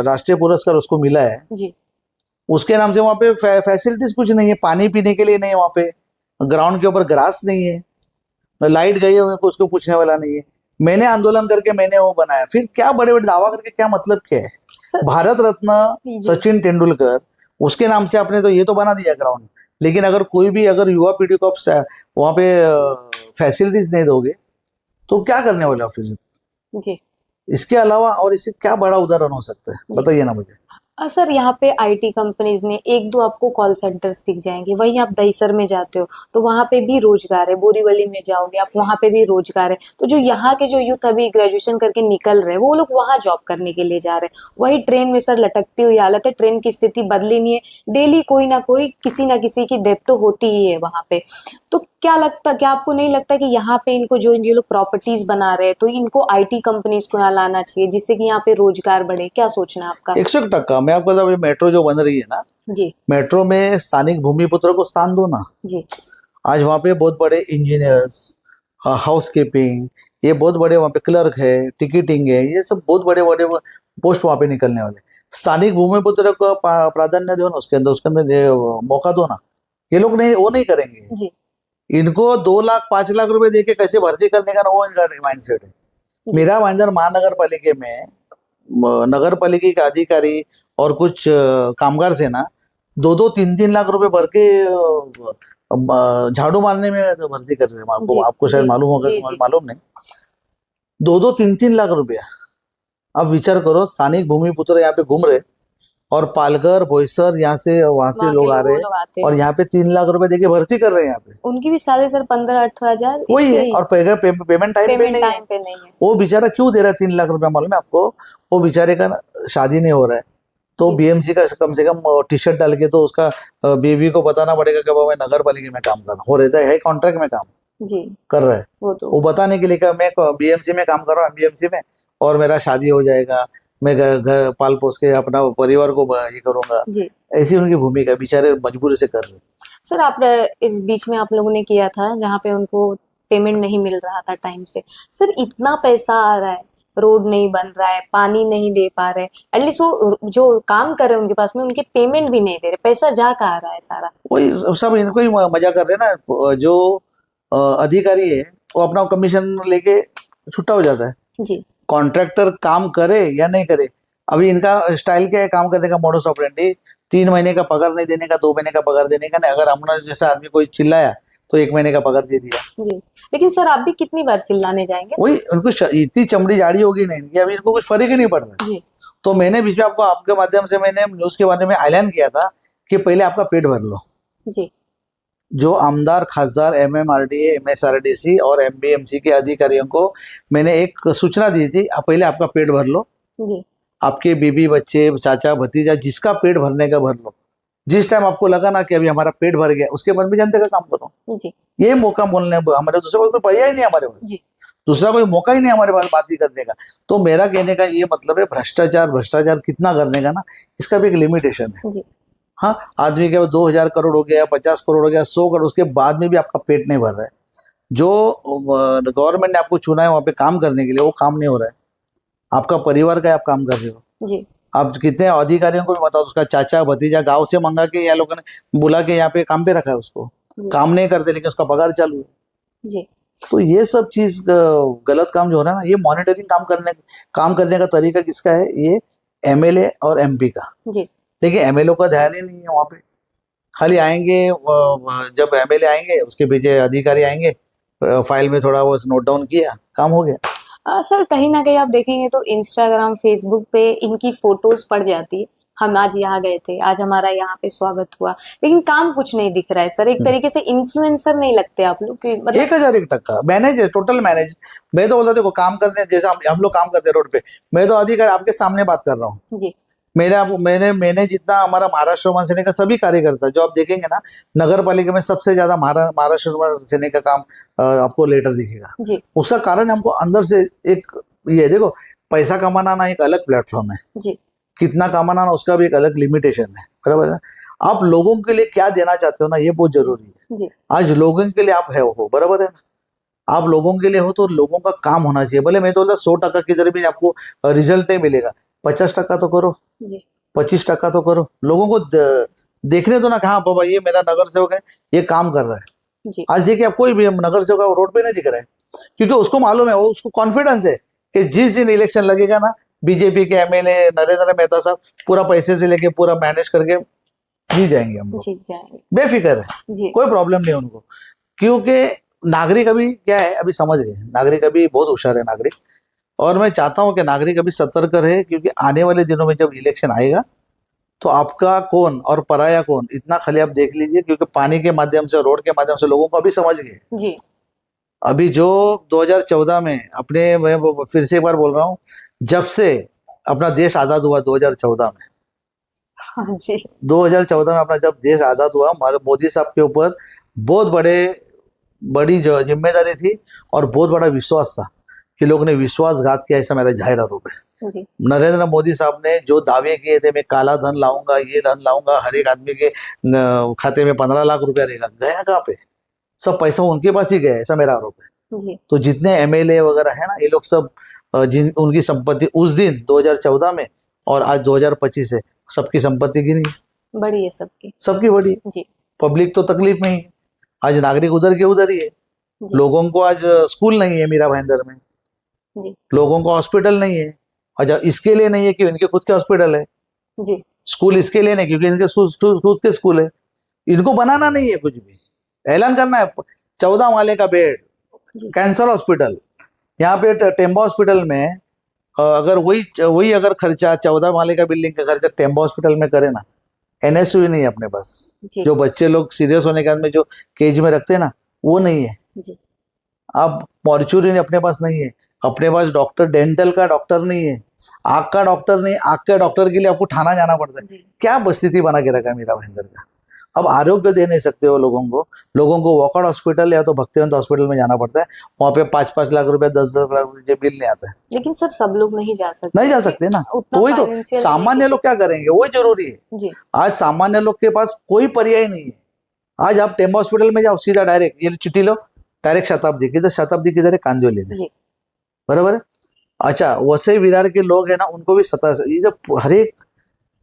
राष्ट्रीय पुरस्कार उसको मिला है जी। उसके नाम से वहाँ पे फैसिलिटीज कुछ नहीं है, पानी पीने के लिए नहीं है वहाँ पे, ग्राउंड के ऊपर ग्रास नहीं है, लाइट गई है उसको पूछने वाला नहीं है। मैंने आंदोलन करके मैंने वो बनाया, फिर क्या बड़े बड़े दावा करके क्या मतलब क्या है? सर भारत रत्न जी। सचिन तेंदुलकर उसके नाम से आपने तो ये तो बना दिया ग्राउंड, लेकिन अगर कोई भी अगर युवा पीढ़ी को आप वहाँ पे फैसिलिटीज नहीं दोगे तो क्या करने वाले हो फिर? जी। इसके अलावा और इससे क्या बड़ा उदाहरण हो सकता है, बताइए ना मुझे। सर यहाँ पे आईटी कंपनीज ने एक दो आपको कॉल सेंटर्स दिख जाएंगे, वहीं आप दहीसर में जाते हो तो वहाँ पे भी रोजगार है, बोरीवली में जाओगे आप वहाँ पे भी रोजगार है। तो जो यहाँ के जो यूथ अभी ग्रेजुएशन करके निकल रहे हैं वो लोग वहाँ जॉब करने के लिए जा रहे हैं, वही ट्रेन में सर लटकती हुई हालत है, ट्रेन की स्थिति बदली नहीं है, डेली कोई ना कोई किसी ना किसी की डेथ तो होती ही है वहाँ पे। तो क्या लगता, क्या आपको नहीं लगता कि यहाँ पे इनको जो ये लोग प्रॉपर्टीज बना रहे हैं तो इनको आईटी कंपनीज को यहाँ लाना चाहिए जिससे कि यहाँ पे रोजगार बढ़े? क्या सोचना है आपका? 100% मैं आपको बता, मेट्रो जो बन रही है ना, जी। मेट्रो में स्थानिक भूमिपुत्र को स्थान दो ना। जी। आज वहाँ पे बहुत बड़े इंजीनियर्स, हाउसकीपिंग, ये बहुत बड़े वहाँ पे क्लर्क है, टिकटिंग है, ये सब बहुत बड़े बड़े पोस्ट वहाँ पे निकलने वाले। स्थानिक भूमिपुत्र को प्राधान्य दो ना, उसके अंदर मौका दो ना। ये लोग नहीं, वो नहीं करेंगे। जी। इनको 2 लाख 5 लाख रुपए देके कैसे भर्ती करने का ना, वो इनका माइंडसेट है। मेरा भाईंदर महानगर पालिका में नगर पालिका के अधिकारी और कुछ कामगार से ना 2-2 3-3 लाख रुपए भर के झाड़ू मारने में भर्ती कर रहे हैं। आपको शायद मालूम होगा, मालूम नहीं। 2-2 3-3 लाख रुपया। अब विचार करो, स्थानिक भूमिपुत्र यहाँ पे घूम रहे और पालघर बोईसर यहाँ से वहां से लोग आ रहे हैं और यहाँ पे 3 लाख रुपए देके भर्ती कर रहे हैं। यहाँ पे उनकी भी सैलरी सर 15-18 हजार वही है, और पेमेंट टाइम पे नहीं है। वो बेचारा क्यों दे रहा है 3 लाख रुपया मालूम है आपको? वो बेचारे का शादी नहीं हो रहा है तो बीएमसी का कम से कम टी शर्ट डाल के तो उसका बेबी को बताना पड़ेगा कि बाबा मैं नगर पालिका में काम कर रहा हूँ, हो रहता है कॉन्ट्रैक्ट में काम जी कर रहा है। वो बताने के लिए कि मैं बीएमसी में काम कर रहा हूँ, एमबीएमसी में, और मेरा शादी हो जाएगा, मैं घर पाल पोस के अपना परिवार को ये करूंगा। ऐसी उनकी भूमिका, बेचारे मजबूरी से कर रहे। सर आप इस बीच में आप लोगों ने किया था जहाँ पे उनको पेमेंट नहीं मिल रहा था टाइम से। सर इतना पैसा आ रहा है, रोड नहीं बन रहा है, पानी नहीं दे पा रहे, एटलीस्ट वो जो काम कर रहे हैं उनके पास में उनके पेमेंट भी नहीं दे रहे, पैसा जा कहाँ रहा है सारा? वही सब इनको ही मजा कर रहे हैं ना। जो अधिकारी है वो अपना कमीशन लेके छुट्टा हो जाता है जी। कॉन्ट्रैक्टर काम करे या नहीं करे, अभी इनका स्टाइल क्या है काम करने का, मोडस ऑपरेंडी 3 महीने का पगार नहीं देने का, 2 महीने का पगार देने का नहीं। अगर हमने जैसा आदमी कोई चिल्लाया तो 1 महीने का पगार दे दिया जी। लेकिन सर आप भी कितनी बार चिल्लाने जाएंगे? वही उनको इतनी चमड़ी जाड़ी होगी नहीं इनकी, अभी इनको कुछ फर्क ही नहीं पड़ रहा है। तो मैंने बीच में आपको आपके माध्यम से मैंने न्यूज के बारे में ऐलान किया था कि पहले आपका पेट भर लो जी। जो आमदार खासदार एमएमआरडीए एमएसआरडीसी और एमबीएमसी के अधिकारियों को मैंने एक सूचना दी थी, पहले आपका पेट भर लो जी। आपके बीबी बच्चे चाचा भतीजा जिसका पेट भरने का भर लो। जिस टाइम आपको लगा ना कि अभी हमारा पेट भर गया उसके बाद भी जनता का काम करो जी। ये मौका बोलने हमारे दूसरे पास कोई पर्याय नहीं, हमारे पास दूसरा कोई मौका ही नहीं हमारे पास बात ही करने का। तो मेरा कहने का ये मतलब है भ्रष्टाचार कितना करने का ना, इसका भी एक लिमिटेशन है। हाँ, आदमी के 2000 करोड़ हो गया, 50 करोड़ हो गया, 100 करोड़, उसके बाद में भी आपका पेट नहीं भर रहा है। जो गवर्नमेंट ने आपको चुना है वहाँ पे काम करने के लिए वो काम नहीं हो रहा है। आपका परिवार का आप काम कर रहे हो जी। आप कितने अधिकारियों को भी बताओ, उसका चाचा भतीजा गांव से मंगा के या लोगों ने बुला के यहाँ पे काम पे रखा है, उसको काम नहीं करते लेकिन उसका पगार चालू है जी। तो ये सब चीज गलत काम जो हो रहा है ना, ये मॉनिटरिंग काम करने का तरीका किसका है? ये एमएलए और एमपी का जी। लेकिन एमएलए का ध्यान ही नहीं है वहाँ पे। खाली आएंगे, जब एमएलए आएंगे उसके पीछे अधिकारी आएंगे, फाइल में थोड़ा वो नोट डाउन किया, काम हो गया। सर कहीं ना कहीं आप देखेंगे तो इंस्टाग्राम फेसबुक पे इनकी फोटोज पड़ जाती है, हम आज यहाँ गए थे, आज हमारा यहाँ पे स्वागत हुआ, लेकिन काम कुछ नहीं दिख रहा है सर। एक तरीके से इन्फ्लुएंसर नहीं लगते आप लोग कि मतलब 1001% मैनेज है, टोटल मैनेज। मैं तो बोलता देखो काम करने जैसे हम लोग काम करते हैं रोड पे, मैं तो अधिकारी आपके सामने बात कर रहा हूँ जी। मैंने जितना हमारा महाराष्ट्र वन सेना का सभी कार्यकर्ता जो आप देखेंगे ना, नगर पालिका में सबसे ज्यादा महाराष्ट्र वन सेना का काम आपको लेटर दिखेगा। उसका कारण हमको अंदर से एक ये देखो, पैसा कमाना ना एक अलग प्लेटफॉर्म है, जी कितना कमाना ना उसका भी एक अलग लिमिटेशन है, बराबर है। आप लोगों के लिए क्या देना चाहते हो ना, ये बहुत जरूरी है। जी आज लोगों के लिए आप है हो, बराबर है ना। आप लोगों के लिए हो तो लोगों का काम होना चाहिए। भले मैं तो बोलता 100% किधर भी आपको रिजल्ट नहीं मिलेगा, 50% तो करो, जी 25% तो करो। लोगों को देखने दो ना कि हाँ बाबा ये मेरा नगर सेवक है, ये काम कर रहा है। जी आज देखिए आप कोई भी नगर सेवक का रोड पे नहीं दिख रहा है, क्योंकि उसको मालूम है, वो उसको कॉन्फिडेंस है कि जिस दिन इलेक्शन लगेगा ना, बीजेपी के एमएलए नरेंद्र मेहता साहब पूरा पैसे से लेके पूरा मैनेज करके जीत जाएंगे हम लोग, जीत जाएंगे। बेफिक्र है, जी कोई प्रॉब्लम नहीं है उनको। क्योंकि नागरिक अभी क्या है, अभी समझ गए, नागरिक अभी बहुत होशियार है नागरिक। और मैं चाहता हूं कि नागरिक अभी सतर्क रहे, क्योंकि आने वाले दिनों में जब इलेक्शन आएगा तो आपका कौन और पराया कौन, इतना खाली आप देख लीजिए। क्योंकि पानी के माध्यम से, रोड के माध्यम से लोगों को अभी समझ गए। जी अभी जो 2014 में अपने, मैं फिर से एक बार बोल रहा हूँ, जब से अपना देश आजाद हुआ 2014 में, हाँ जी 2014 में अपना जब देश आजाद हुआ, हमारे मोदी साहब के ऊपर बहुत बड़ी जिम्मेदारी थी और बहुत बड़ा विश्वास था कि लोगों ने विश्वासघात किया, ऐसा मेरा जाहिर आरोप है। जी नरेंद्र मोदी साहब ने जो दावे किए थे, मैं काला धन लाऊंगा, ये धन लाऊंगा, हर एक आदमी के खाते में 15 लाख रुपया रहेगा, गया कहाँ पे? सब पैसा उनके पास ही गया, ऐसा मेरा आरोप है। जी तो जितने एमएलए वगैरह है ना, ये लोग सब जिन उनकी संपत्ति उस दिन 2014 में और आज 2025 है, सबकी संपत्ति गिनी, बड़ी है सबकी। सबकी बड़ी। जी पब्लिक तो तकलीफ में ही है, आज नागरिक उधर के उधर ही है। जी लोगों को आज स्कूल नहीं है मीरा भाईंदर में, जी लोगों को हॉस्पिटल नहीं है। अच्छा, इसके लिए नहीं है कि इनके खुद के हॉस्पिटल है, जी स्कूल इसके लिए नहीं क्योंकि इनके खुद के स्कूल है। इनको बनाना नहीं है कुछ भी, ऐलान करना है 14 माले का बेड, जी कैंसर हॉस्पिटल। यहाँ पे टेम्बा हॉस्पिटल में अगर वही अगर खर्चा 14 माले का बिल्डिंग का खर्चा टेम्बा हॉस्पिटल में करे ना, एनएसयू नहीं है अपने पास। जी जो बच्चे लोग सीरियस होने के बाद में जो केज में रखते हैं ना, वो नहीं है। जी अब मॉर्चुरी अपने पास नहीं है, अपने पास डॉक्टर, डेंटल का डॉक्टर नहीं है, आँख का डॉक्टर नहीं, आँख के डॉक्टर के लिए आपको थाना जाना पड़ता है। जी क्या स्थिति बना के रखा है मीरा भाईंदर का। अब आरोग्य दे नहीं सकते हो लोगों को वॉकआउट हॉस्पिटल या तो भक्तिवंत हॉस्पिटल में जाना पड़ता है, वहाँ पे 5-5 लाख रुपया, 10-10 लाख रुपये बिल नहीं आता है। लेकिन सर सब लोग नहीं जा सकते, नहीं जा सकते ना, उतना तो वही तो फाइनेंशियल सामान्य लोग क्या करेंगे, वही जरूरी है। जी आज सामान्य लोग के पास कोई पर्याय नहीं है। आज आप टेम्बा हॉस्पिटल में जाओ, सीधा डायरेक्ट ये चिट्ठी लो, डायरेक्ट शताब्दी किधर, शताब्दी किधर है, कांदिवली में, जी बराबर है। अच्छा, वसई विरार के लोग है ना, उनको भी ये जब हर एक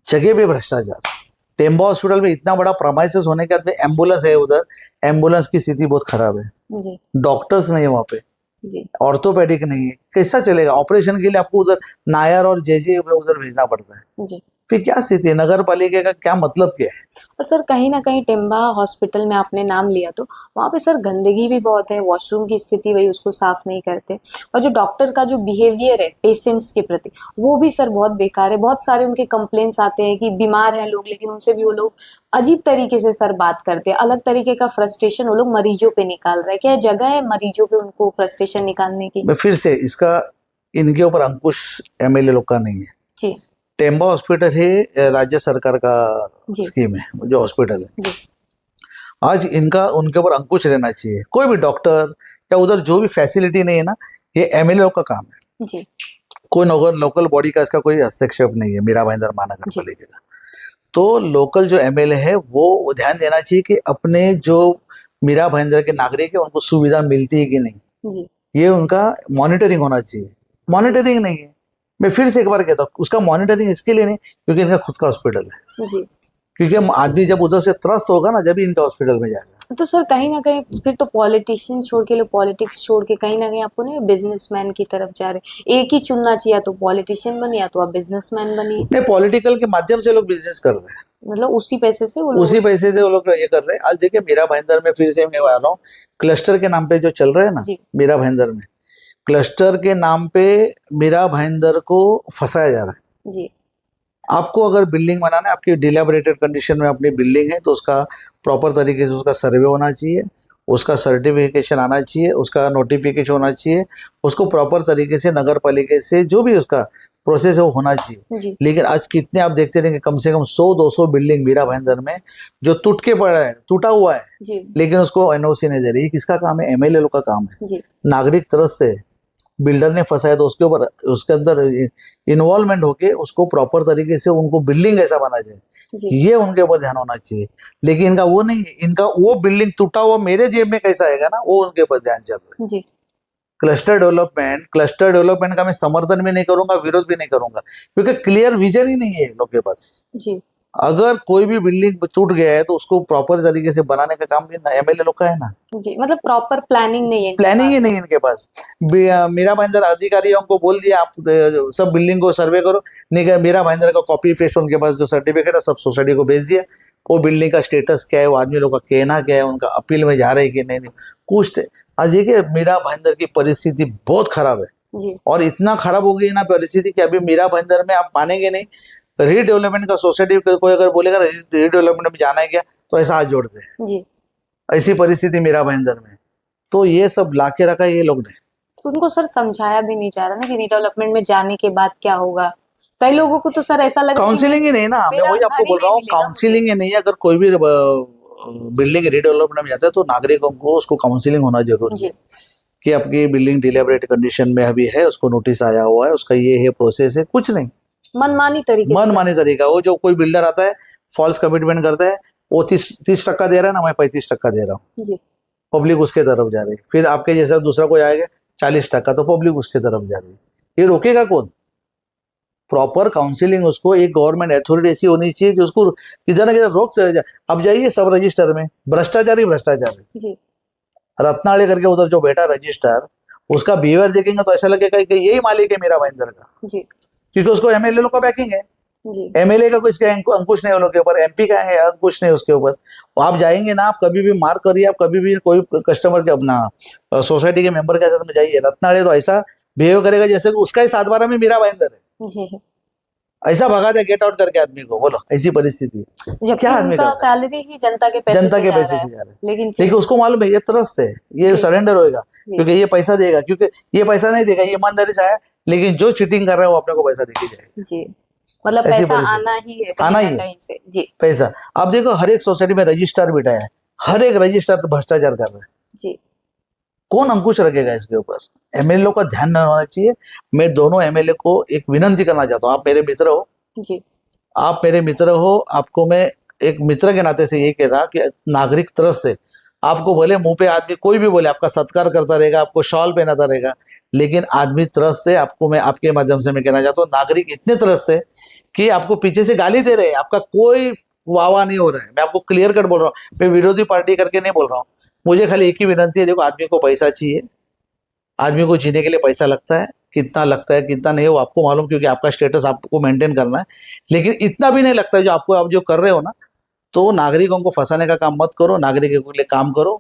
जगह पे भ्रष्टाचार। टेम्बा हॉस्पिटल में इतना बड़ा प्रोमाइसेस होने के बाद में एम्बुलेंस है उधर, एम्बुलेंस की स्थिति बहुत खराब है, जी डॉक्टर्स नहीं है वहाँ पे, जी ऑर्थोपेडिक नहीं है, कैसा चलेगा? ऑपरेशन के लिए आपको उधर नायर और जेजे उधर भेजना पड़ता है। जी फिर क्या स्थिति है, नगर पालिका का क्या मतलब क्या है? और सर कहीं ना कहीं टेम्बा हॉस्पिटल में आपने नाम लिया तो वहाँ पे सर गंदगी भी बहुत है, वॉशरूम की स्थिति वही उसको साफ नहीं करते, और जो डॉक्टर का जो बिहेवियर है पेशेंट्स के प्रति वो भी सर बहुत बेकार है। बहुत सारे उनके कंप्लेंट्स आते हैं कि बीमार हैं लोग, लेकिन उनसे भी वो लोग अजीब तरीके से सर बात करते हैं, अलग तरीके का फ्रस्ट्रेशन वो लोग मरीजों पे निकाल रहे हैं। क्या जगह है मरीजों पे उनको फ्रस्ट्रेशन निकालने की? मैं फिर से इसका, इनके ऊपर अंकुश एमएलए लोग का नहीं है। जी टेम्बा हॉस्पिटल है राज्य सरकार का जी स्कीम है, जो हॉस्पिटल है। जी आज इनका उनके ऊपर अंकुश रहना चाहिए। कोई भी डॉक्टर या उधर जो भी फैसिलिटी नहीं है ना, ये एमएलए लोग का काम है। जी कोई लोकल बॉडी का इसका कोई हस्तक्षेप नहीं है मीरा भाईंदर महानगर जी पालिका का। तो लोकल जो एमएलए है वो ध्यान देना चाहिए कि अपने जो मीरा भाईंदर के नागरिक है उनको सुविधा मिलती है कि नहीं, जी ये उनका मॉनिटरिंग होना चाहिए। मॉनिटरिंग नहीं है, मैं फिर से एक बार कहता हूँ, उसका मॉनिटरिंग इसके लिए नहीं क्योंकि इनका खुद का हॉस्पिटल है। जी क्योंकि आदमी जब उधर से त्रस्त होगा ना, जब ही इनका हॉस्पिटल में जाएगा। तो सर कहीं ना कहीं फिर तो पॉलिटिशियन छोड़ के, लोग पॉलिटिक्स छोड़ के कहीं ना कहीं आपको नहीं बिजनेसमैन की तरफ जा रहे। एक ही चुनना चाहिए, या तो पॉलिटिशियन बनिए या तो आप बिजनेसमैन बनिए। नहीं, पॉलिटिकल के माध्यम से लोग बिजनेस कर रहे हैं, मतलब उसी पैसे से वो लोग। उसी पैसे से वो लोग ये कर रहे हैं। आज देखिए मीरा भाईंदर में फिर से मैं आ रहा हूँ, क्लस्टर के नाम पे जो चल रहे हैं ना जी मीरा भाईंदर में, क्लस्टर के नाम पे मीरा भाईंदर को फंसाया जा रहा है। जी आपको अगर बिल्डिंग बनाना है, आपकी डिलैबोरेटेड कंडीशन में अपनी बिल्डिंग है, तो उसका प्रॉपर तरीके से उसका सर्वे होना चाहिए, उसका सर्टिफिकेशन आना चाहिए, उसका नोटिफिकेशन होना चाहिए, उसको प्रॉपर तरीके से नगर पालिका से जो भी उसका प्रोसेस है वो होना चाहिए। जी लेकिन आज कितने आप देखते रहेंगे, कम से कम 100-200 बिल्डिंग मीरा भाईंदर में जो टूट के पड़ा है, टूटा हुआ है, जी लेकिन उसको एनओसी नहीं दे रही। किसका काम है? एमएलए लोग का काम है। जी नागरिक तरफ से बिल्डर ने फंसाया तो उसके ऊपर उसके अंदर इन्वॉल्वमेंट होके उसको प्रॉपर तरीके से उनको बिल्डिंग ऐसा बना जाए, जी ये उनके ऊपर ध्यान होना चाहिए। लेकिन इनका वो नहीं है, इनका वो बिल्डिंग टूटा हुआ मेरे जेब में कैसा आएगा ना, वो उनके ऊपर ध्यान चल रहा है। जी क्लस्टर डेवलपमेंट का मैं समर्थन भी नहीं करूंगा, विरोध भी नहीं करूंगा, क्योंकि क्लियर विजन ही नहीं है इन लोग के पास। जी अगर कोई भी बिल्डिंग टूट गया है तो उसको प्रॉपर तरीके से बनाने का काम भी एमएलए लोग का है ना। जी मतलब प्रॉपर प्लानिंग नहीं है इनके प्लानिंग पास। ही नहीं है इनके पास। मीरा भाईंदर अधिकारियों को बोल दिया आप सब बिल्डिंग को सर्वे करो, नहीं कर मीरा भाईंदर का कॉपी पेस्ट उनके पास जो सर्टिफिकेट है सब सोसाइटी को भेज दिया। वो बिल्डिंग का स्टेटस क्या है, वो आदमी लोग का कहना क्या है, उनका अपील में जा रहे हैं कि नहीं कुछ आज ये कि मीरा भाईंदर की परिस्थिति बहुत खराब है। जी और इतना खराब हो गई है ना परिस्थिति कि अभी मीरा भाईंदर में आप मानेंगे नहीं, रीडेवलपमेंट का सोसाइटी कोई अगर बोलेगा रीडेवलपमेंट में जाना है क्या तो ऐसा हाथ जोड़ दे, जी ऐसी परिस्थिति मीरा भाईंदर में। तो ये सब लाके रखा है ये लोग ने। तो उनको सर समझाया भी नहीं जा रहा ना कि रीडेवलपमेंट में जाने के बाद क्या होगा। कई लोगों को तो सर ऐसा लग रहा है कि काउंसिलिंग ही नहीं ना, मैं मेरा वही आपको घर ही बोल रहा नहीं हूँ, मिलेगा मुझे। काउंसिलिंग ही नहीं है। अगर कोई भी बिल्डिंग रीडेवलपमेंट में जाता है तो नागरिकों को उसको काउंसिलिंग होना जरूरी जी है कि आपकी बिल्डिंग डिलेबरेट कंडीशन में अभी है, उसको नोटिस आया हुआ है, उसका ये है प्रोसेस है, कुछ नहीं मनमानी तरीके से मनमानी तरीका। वो जो कोई बिल्डर आता है फॉल्स कमिटमेंट करता है, वो 30% दे रहा है ना, मैं 35% दे रहा हूँ, जी पब्लिक उसके तरफ जा रही है। फिर आपके जैसा दूसरा कोई आएगा 40%, तो पब्लिक उसके तरफ जा रही है। ये रोकेगा कौन? प्रॉपर काउंसिलिंग, उसको एक गवर्नमेंट अथॉरिटी ऐसी होनी चाहिए कि उसको किधर ना किधर रोक जाए। अब जाइए सब रजिस्टर में भ्रष्टाचारी जी रत्नाड़े करके उधर जो बैठा रजिस्टर, उसका बिहेवियर देखेंगे तो ऐसा लगेगा कि यही मालिक है मेरा भाईंदर का, जी क्योंकि उसको एमएलए लोग का बैकिंग है। जी एमएलए का कुछ अंकुश नहीं उन लोग के ऊपर, एमपी का है अंकुश नहीं उसके ऊपर। आप जाएंगे ना, आप कभी भी मार करिए, आप कभी भी कोई कस्टमर के अपना सोसाइटी के मेंबर के साथ में जाइए, रत्नाड़े तो ऐसा बिहेव करेगा जैसे कि उसका ही 7/12 में मेरा भाईंदर है, जी ऐसा भगा दे गेट आउट करके आदमी को। बोलो ऐसी परिस्थिति है। जबकि क्या आदमी उनका कर रहा है? सैलरी ही जनता के पैसे जनता से के जा पैसे रहा से है। जा रहे हैं, लेकिन लेकिन उसको मालूम है ये त्रस्त है, ये जी। सरेंडर होएगा, जी। क्योंकि ये पैसा देगा, क्योंकि ये पैसा नहीं देगा, ये ईमानदारी से आया, लेकिन जो चीटिंग कर रहा है वो अपने को पैसा देके जाएगा। जी मतलब ऐसी पैसा परिस्थिति आना ही है आना कहीं ही ना है कहीं से। जी पैसा। अब देखो हर एक सोसाइटी में रजिस्ट्रार बिठाया है, हर एक रजिस्ट्रार भ्रष्टाचार कर रहा है, जी कौन अंकुश रखेगा इसके ऊपर? एमएलए का ध्यान न होना चाहिए। मैं दोनों एमएलए को एक विनंती करना चाहता हूँ, आप मेरे मित्र हो, जी आप मेरे मित्र हो, आपको मैं एक मित्र के नाते से ये कह रहा कि नागरिक त्रस्त है। आपको भले मुंह पे आदमी कोई भी बोले, आपका सत्कार करता रहेगा, आपको शॉल पहनाता रहेगा, लेकिन आदमी त्रस्त है। आपको मैं आपके माध्यम से मैं कहना चाहता हूँ, नागरिक इतने त्रस्त है कि आपको पीछे से गाली दे रहे हैं, आपका कोई वाह नहीं हो रहा है। मैं आपको क्लियर कट बोल रहा हूँ, मैं विरोधी पार्टी करके नहीं बोल रहा हूँ। मुझे खाली एक ही विनंती है, देखो आदमी को पैसा चाहिए, आदमी को जीने के लिए पैसा लगता है, कितना लगता है कितना नहीं वो आपको मालूम, क्योंकि आपका स्टेटस आपको मेंटेन करना है। लेकिन इतना भी नहीं लगता है जो आपको आप जो कर रहे हो ना। तो नागरिकों को फंसाने का काम मत करो, नागरिकों के लिए काम करो।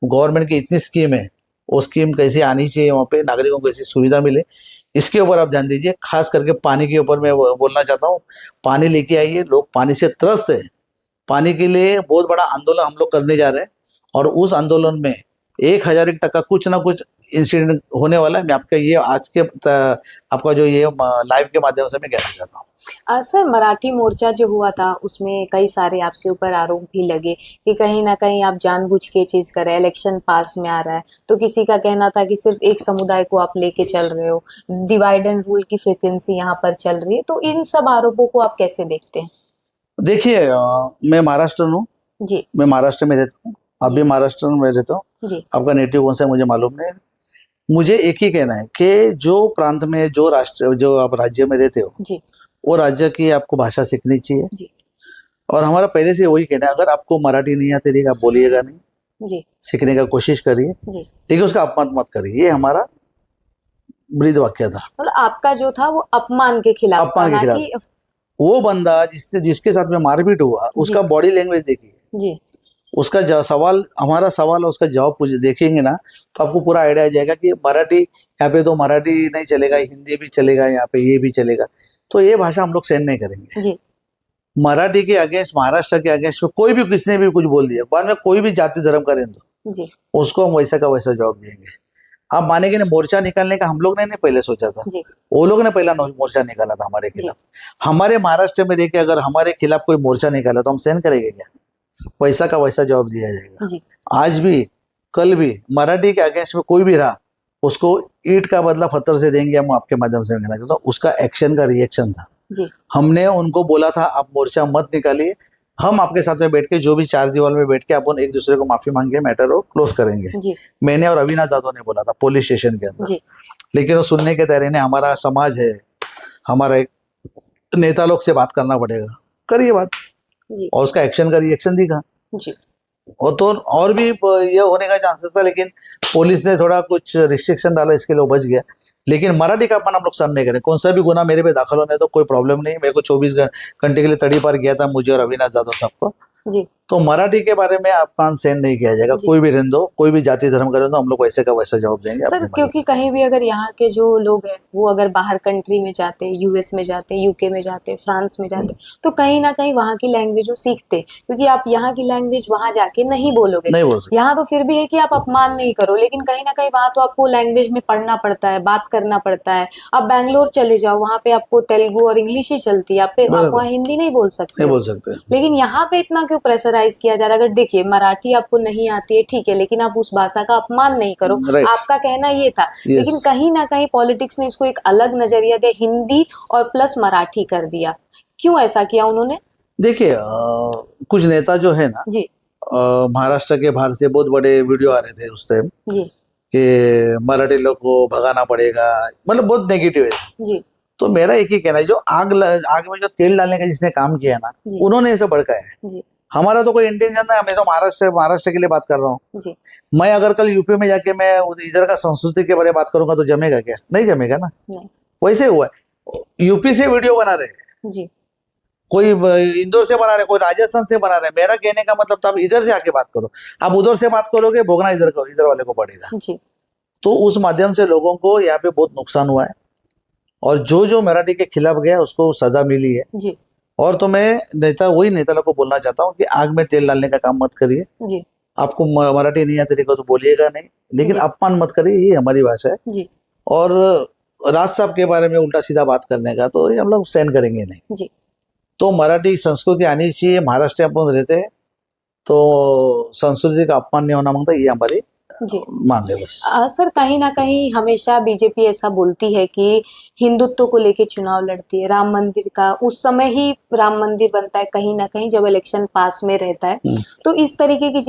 गवर्नमेंट की इतनी स्कीम है, वो स्कीम कैसे आनी चाहिए, वहाँ पे नागरिकों को ऐसी सुविधा मिले, इसके ऊपर आप ध्यान दीजिए। खास करके पानी के ऊपर मैं बोलना चाहता हूँ, पानी लेके आइए, लोग पानी से त्रस्त है। पानी के लिए बहुत बड़ा आंदोलन हम लोग करने जा रहे हैं, और उस आंदोलन में 1001% कुछ ना कुछ इंसिडेंट होने वाला है। मैं आपका ये आज के आपका जो ये लाइव के माध्यम से मैं कहना चाहता हूँ। सर मराठी मोर्चा जो हुआ था उसमें कई सारे आपके ऊपर आरोप भी लगे कि कहीं ना कहीं आप जानबूझ के चीज कर रहे हैं। इलेक्शन पास में आ रहा है तो किसी का कहना था कि सिर्फ एक समुदाय को आप लेके चल रहे हो, डिवाइड एंड रूल की फ्रिक्वेंसी यहाँ पर चल रही है। तो इन सब आरोपों को आप कैसे देखते हैं? देखिए मैं महाराष्ट्र हूँ, जी मैं महाराष्ट्र में रहता हूँ, अब भी महाराष्ट्र में रहता हूँ। जी आपका नेटिव कौन सा है मुझे मालूम नहीं। मुझे एक ही कहना है कि जो प्रांत में जो राष्ट्र जो आप राज्य में रहते हो, जी वो राज्य की आपको भाषा सीखनी चाहिए। जी और हमारा पहले से वही कहना है, अगर आपको मराठी नहीं आती रहेगी आप बोलिएगा नहीं, जी सीखने का कोशिश करिए, जी लेकिन उसका अपमान मत करिए। ये हमारा ब्रीद वाक्य था, मतलब आपका जो था वो अपमान के खिलाफ था, अपमान के ना खिलाफ। कि वो बंदा जिसके साथ में मारपीट हुआ, उसका बॉडी लैंग्वेज देखिए, जी उसका सवाल, हमारा सवाल और उसका जवाब देखेंगे ना, तो आपको पूरा आइडिया आ जाएगा कि मराठी यहाँ पे तो मराठी नहीं चलेगा, हिंदी भी चलेगा, यहाँ पे ये भी चलेगा। तो ये भाषा हम लोग सहन नहीं करेंगे। जी मराठी के अगेंस्ट, महाराष्ट्र के अगेंस्ट में कोई भी किसने भी कुछ बोल दिया, बाद में कोई भी जाति धर्म का रहने दो, जी उसको हम वैसा का वैसा जवाब देंगे। आप मानेंगे नहीं, मोर्चा निकालने का हम लोग ने नहीं पहले सोचा था, जी वो लोग ने पहला मोर्चा निकाला था हमारे खिलाफ। हमारे महाराष्ट्र में देखिए, अगर हमारे खिलाफ कोई मोर्चा निकाला तो हम सहन करेंगे क्या? वैसा का वैसा जवाब दिया जाएगा। जी आज भी कल भी मराठी के अगेंस्ट में कोई भी रहा उसको ईंट का बदला पत्थर से देंगे, हम आपके माध्यम से कहना चाहता हूँ, उसका एक्शन का रिएक्शन था। जी हमने उनको बोला था आप मोर्चा मत निकालिए, हम आपके साथ में बैठ के जो भी चार दीवार में बैठ के अपन एक दूसरे को माफी मांग के मैटर को क्लोज करेंगे। जी मैंने और अविनाश जाधव ने बोला था पुलिस स्टेशन के अंदर, जी लेकिन वो सुनने के तैयार नहीं। हमारा समाज है, हमारा एक नेता लोग से बात करना पड़ेगा, करिए बात, जी और उसका एक्शन का रिएक्शन दिखा। जी वो तो और भी ये होने का चांसेस था, लेकिन पुलिस ने थोड़ा कुछ रिस्ट्रिक्शन डाला, इसके लिए वो बच गया। लेकिन मराठी का अपन हम लोग सहन नहीं करें। कौन सा भी गुना मेरे पे दाखिल होने तो कोई प्रॉब्लम नहीं। मेरे को 24 घंटे के लिए तड़ीपार किया था मुझे और अविनाश जाधव साहब को। जी तो मराठी के बारे में अपमान सहन नहीं किया जाएगा। जी। कोई भी रहने दो, कोई भी जाति धर्म का रहने दो, हम लोग वैसे का वैसा जवाब देंगे सर अपनी क्योंकि कहीं भी अगर यहाँ के जो लोग हैं वो अगर बाहर कंट्री में जाते, यूएस में जाते, यूके में जाते, फ्रांस में जाते, तो कहीं ना कहीं वहाँ की लैंग्वेज वो सीखते, क्योंकि आप यहाँ की लैंग्वेज वहाँ जाके नहीं बोलोगे। नहीं बोल सकते। यहाँ तो फिर भी है कि आप अपमान नहीं करो, लेकिन कहीं ना कहीं वहाँ तो आपको लैंग्वेज में पढ़ना पड़ता है, बात करना पड़ता है। आप बैंगलोर चले जाओ, वहाँ पे आपको तेलुगु और इंग्लिश ही चलती है, आप बराबर। वहाँ हिंदी नहीं बोल सकते नहीं हो। बोल सकते। लेकिन यहाँ पे इतना क्यों प्रेशराइज किया जा रहा है? अगर देखिए मराठी आपको नहीं आती है ठीक है, लेकिन आप उस भाषा का अपमान नहीं करो, राइट। आपका कहना ये था। यस। लेकिन कहीं ना कहीं पॉलिटिक्स ने इसको एक अलग नजरिया दिया, हिंदी और प्लस मराठी कर दिया। क्यों ऐसा किया उन्होंने? देखिए कुछ नेता जो है ना, जी महाराष्ट्र के बाहर से बहुत बड़े वीडियो आ रहे थे उस टाइम जी कि मराठी लोग को भगाना पड़ेगा, मतलब बहुत नेगेटिव है। जी तो मेरा एक ही कहना है, जो आग में जो तेल डालने का जिसने काम किया ना, जी। उन्होंने ऐसे भड़काया है। जी हमारा तो कोई इंटेंशन नहीं, मैं तो महाराष्ट्र के लिए बात कर रहा हूँ। जी मैं अगर कल यूपी में जाके मैं इधर का संस्कृति के बारे में बात करूंगा तो जमेगा क्या? नहीं जमेगा ना। नहीं वैसे हुआ है, यूपी से वीडियो बना रहे हैं, जी कोई इंदौर से बना रहे, कोई राजस्थान से बना रहे। मेरा कहने का मतलब, तो आप इधर से आके बात करो, आप उधर से बात करोगे, भोगना इधर वाले को पड़ेगा। जी तो उस माध्यम से लोगों को यहाँ पे बहुत नुकसान हुआ है, और जो मराठी के खिलाफ गया उसको सजा मिली है। जी और तो मैं वही नेता लोग को बोलना चाहता हूँ कि आग में तेल डालने का काम मत करिए। जी आपको मराठी नहीं आती तो बोलिएगा नहीं, लेकिन जी। अपमान मत करिए, ये हमारी भाषा है। जी और राज साहब के बारे में उल्टा सीधा बात करने का तो ये हम लोग सहन करेंगे नहीं। जी तो मराठी संस्कृति आनी चाहिए। महाराष्ट्र में अपन रहते हैं तो संस्कृति का अपमान नहीं होना मांगता, ये हमारी जी मांग है बस। सर कहीं ना कहीं हमेशा बीजेपी ऐसा बोलती है कि हिंदुत्व को लेके चुनाव लड़ती है। राम मंदिर का उस समय ही राम मंदिर बनता है कहीं ना कहीं जब इलेक्शन पास में रहता है, तो इस तरीके की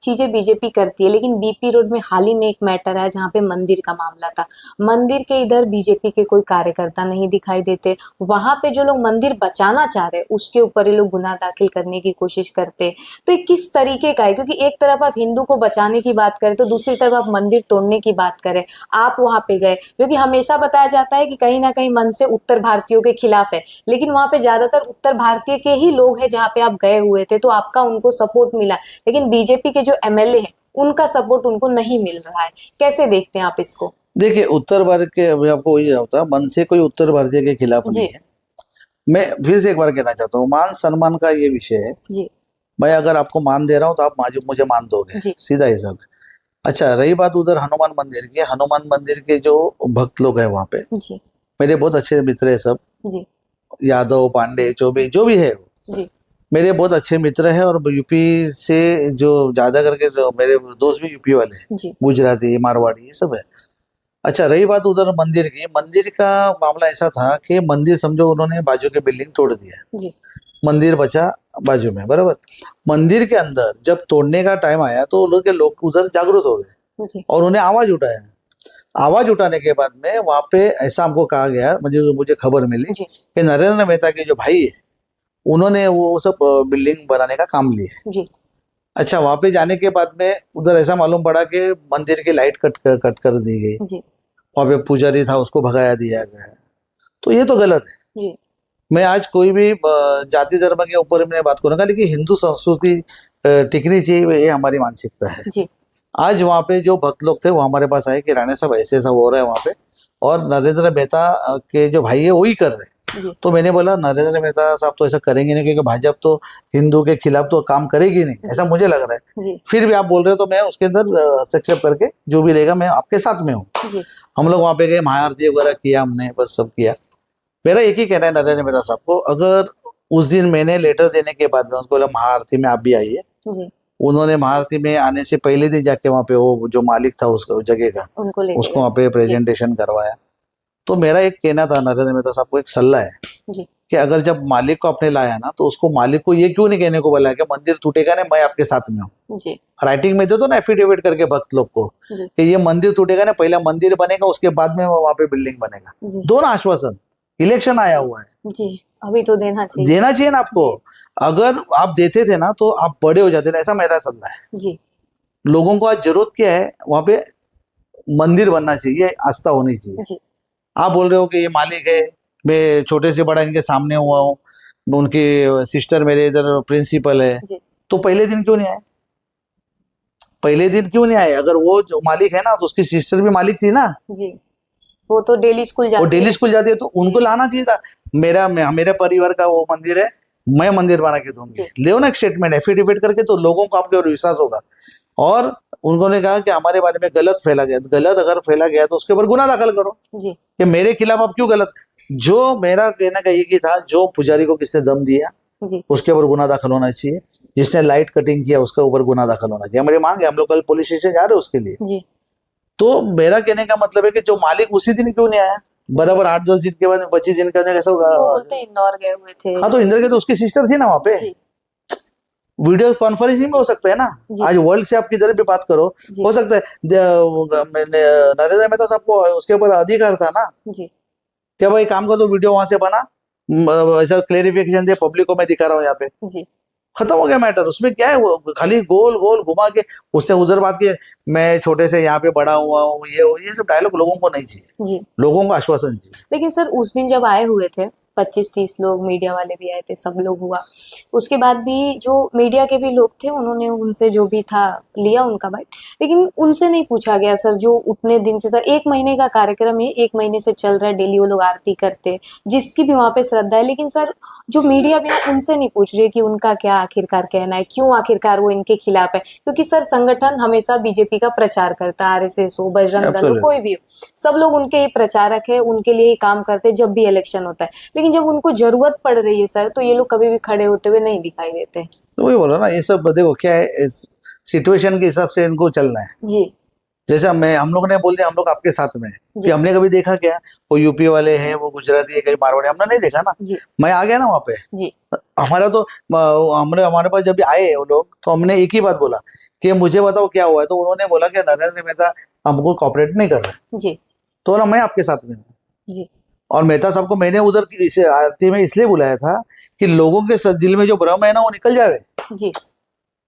चीजें बीजेपी करती है। लेकिन बीपी रोड में हाल ही में एक मैटर है जहाँ पे मंदिर का मामला था। मंदिर के इधर बीजेपी के कोई कार्यकर्ता नहीं दिखाई देते, वहां पे जो लोग मंदिर बचाना चाह रहे हैं उसके ऊपर ये लोग गुनाह दाखिल करने की कोशिश करते हैं। तो ये किस तरीके का है? क्योंकि एक तरफ आप हिंदू को बचाने की बात करें तो दूसरी तरफ आप मंदिर तोड़ने की बात करें। आप वहां पे गए, क्योंकि हमेशा बताया जाता है कि कहीं ना कहीं मन से उत्तर भारतीयों के खिलाफ है, लेकिन वहां पे ज्यादातर उत्तर भारतीय के ही लोग हैं जहाँ पे आप गए हुए थे, तो आपका उनको सपोर्ट मिला। लेकिन बीजेपी के जो एमएलए हैं उनका सपोर्ट उनको नहीं मिल रहा है। कैसे देखते हैं आप इसको? देखिए उत्तर भारत के, अभी आपको वही होता, मन से कोई उत्तर भारतीय के खिलाफ जी नहीं है। मैं फिर से एक बार कहना चाहता हूँ, मान सम्मान का ये विषय है। जी मैं अगर आपको मान दे रहा हूँ तो आप मुझे मान दोगे, जी सीधा हिसाब है। अच्छा, रही बात उधर हनुमान मंदिर की, हनुमान मंदिर के जो भक्त लोग हैं वहां पे, जी मेरे बहुत अच्छे मित्र है सब, जी यादव पांडे जो भी है, जी मेरे बहुत अच्छे मित्र हैं। और यूपी से जो ज्यादा करके जो मेरे दोस्त भी यूपी वाले हैं, जी गुजराती मारवाड़ी ये सब है। अच्छा, रही बात उधर मंदिर की, मंदिर का मामला ऐसा था कि मंदिर समझो उन्होंने बाजू के बिल्डिंग तोड़ दिया, जी मंदिर बचा बाजू में, बराबर। मंदिर के अंदर जब तोड़ने का टाइम आया तो लोग उधर जागरूक हो गए जी और उन्हें आवाज उठाया। आवाज उठाने के बाद में वहां पे ऐसा हमको कहा गया, मुझे खबर मिली जी कि नरेंद्र मेहता के जो भाई है उन्होंने वो सब बिल्डिंग बनाने का काम लिया। जी अच्छा, वहां पे जाने के बाद में उधर ऐसा मालूम पड़ा कि मंदिर की लाइट कट कर दी गई, जी वहां पे पुजारी था उसको भगाया दिया गया है। तो ये तो गलत है। जी मैं आज कोई भी जाति धर्म के ऊपर मैं बात करूंगा, लेकिन हिंदू संस्कृति टिकनी चाहिए, ये हमारी मानसिकता है। जी आज वहाँ पे जो भक्त लोग थे वो हमारे पास आए कि राणा साहब ऐसे ऐसा हो रहा है वहाँ पे, और नरेंद्र मेहता के जो भाई है वही कर रहे हैं। जी तो मैंने बोला नरेंद्र मेहता साहब तो ऐसा करेंगे नहीं, क्योंकि भाजपा तो हिंदू के खिलाफ तो काम करेगी नहीं, ऐसा मुझे लग रहा है। जी फिर भी आप बोल रहे हो तो मैं उसके अंदर हस्तक्षेप करके जो भी रहेगा मैं आपके साथ में हूँ। जी हम लोग वहाँ पे गए, महाआरती वगैरह किया हमने, बस सब किया। मेरा एक ही कहना है नरेंद्र मेहता साहब को, अगर उस दिन मैंने लेटर देने के बाद में उसको बोला महाआरती में आप भी आइए, जी उन्होंने महारती में आने से पहले दिन जाके वहाँ पे वो जो मालिक था उसको जगह का उनको लेके उसको वहाँ पे प्रेजेंटेशन करवाया। तो मेरा एक कहना था नरेंद्र मेहता साहब को, एक सलाह है जी कि अगर जब मालिक को अपने लाया ना तो उसको मालिक को ये क्यों नहीं कहने को बोला कि मंदिर टूटेगा ना, मैं आपके साथ में हूँ। जी राइटिंग में दे दो ना एफिडेविट करके भक्त लोग को जी कि ये मंदिर टूटेगा ना, पहला मंदिर बनेगा उसके बाद में वहाँ पे बिल्डिंग बनेगा। जी दो ना आश्वासन, इलेक्शन आया हुआ है, जी अभी तो देना चाहिए। देना चाहिए ना आपको। अगर आप देते थे ना तो आप बड़े हो जाते थे, ऐसा मेरा सलाह है। जी लोगों को आज जरूरत क्या है, वहाँ पे मंदिर बनना चाहिए, आस्था होनी चाहिए। जी आप बोल रहे हो कि ये मालिक है, मैं छोटे से बड़ा इनके सामने हुआ हूँ, उनकी सिस्टर मेरे इधर प्रिंसिपल है, जी तो पहले दिन क्यों नहीं आए? पहले दिन क्यों नहीं आए? अगर वो जो मालिक है ना तो उसकी सिस्टर भी मालिक थी ना, जी वो तो डेली स्कूल वो जाती डेली है। स्कूल जाती है, तो उनको जी लाना चाहिए था। मेरे परिवार का वो मंदिर है, मैं मंदिर बना के दूंगी, जी ले ना एक स्टेटमेंट एफिडेविट करके, तो लोगों को आपके ऊपर विश्वास होगा। और उन्होंने कहा कि हमारे बारे में गलत फैला गया, गलत अगर फैला गया तो उसके ऊपर गुना दाखिल करो जी कि मेरे खिलाफ आप क्यों गलत। जो मेरा कहना का ये ही था, जो पुजारी को किसने दम दिया जी उसके ऊपर गुना दाखिल होना चाहिए, जिसने लाइट कटिंग किया उसके ऊपर गुना दाखिल होना चाहिए। हमारी मांग है, हम लोग कल पुलिस स्टेशन जा रहे हैं उसके लिए। जी तो मेरा कहने का मतलब है कि जो मालिक उसी दिन क्यों नहीं आया, बराबर 8-10 दिन के बाद 25 दिन का कैसा वो होगा। बोलते हैं इंदौर गए हुए थे। हाँ तो इंदर के तो उसकी सिस्टर थी ना वहाँ पे, जी वीडियो कॉन्फ्रेंसिंग में हो सकता है ना। जी आज वर्ल्ड से आप किधर भी बात करो, जी हो सकता है। नरेंद्र मेहता साहब को उसके ऊपर अधिकार था ना जी कि भाई काम कर दो, वीडियो वहां से बना, ऐसा क्लेरिफिकेशन दे पब्लिक को, मैं दिखा रहा हूँ यहाँ पे, जी खत्म हो गया मैटर। उसमें क्या है, वो खाली गोल गोल घुमा के उसने उधर बात की, मैं छोटे से यहाँ पे बड़ा हुआ हूँ, ये सब डायलॉग लोगों को नहीं चाहिए, जी लोगों को आश्वासन चाहिए। लेकिन सर उस दिन जब आए हुए थे 25-30 लोग, मीडिया वाले भी आए थे, सब लोग हुआ, उसके बाद भी जो मीडिया के भी लोग थे उन्होंने उनसे जो भी था लिया उनका बाइट, लेकिन उनसे नहीं पूछा गया सर जो उतने दिन से, सर 1 महीने का कार्यक्रम है, 1 महीने से चल रहा है, डेली वो लोग आरती करते हैं, जिसकी भी वहाँ पे श्रद्धा है, लेकिन सर जो मीडिया भी है उनसे नहीं पूछ रही कि उनका क्या आखिरकार कहना है, क्यों आखिरकार वो इनके खिलाफ है, क्योंकि सर संगठन हमेशा बीजेपी का प्रचार करता है, आरएसएस हो, बजरंग दल हो, Absolutely. कोई भी हो, सब लोग उनके ही प्रचारक है, उनके लिए ही काम करते हैं जब भी इलेक्शन होता है, लेकिन जब उनको जरूरत पड़ रही है सर तो ये लोग कभी भी खड़े होते हुए नहीं दिखाई देते। तो वही बोला ना, ये सब देखो क्या है, इस सिचुएशन के हिसाब से इनको चलना है। जी जैसे हम लोग ने बोल दिया हम लोग आपके साथ में हैं, कि जी हमने कभी देखा क्या, वो यूपी वाले हैं, वो गुजराती है, कहीं मारवाड़ी, हमने नहीं देखा ना। जी मैं आ गया ना वहाँ पे, जी हमारा तो हमने हमारे पास जब भी आए वो लोग तो हमने एक ही बात बोला कि मुझे बताओ क्या हुआ है, तो उन्होंने बोला कि नरेंद्र मेहता हमको कॉपरेट नहीं कर रहे, जी तो ना मैं आपके साथ में हूँ। जी और मेहता साहब को मैंने उधर इस आरती में इसलिए बुलाया था कि लोगों के दिल में जो भ्रम है ना वो निकल जाए। जी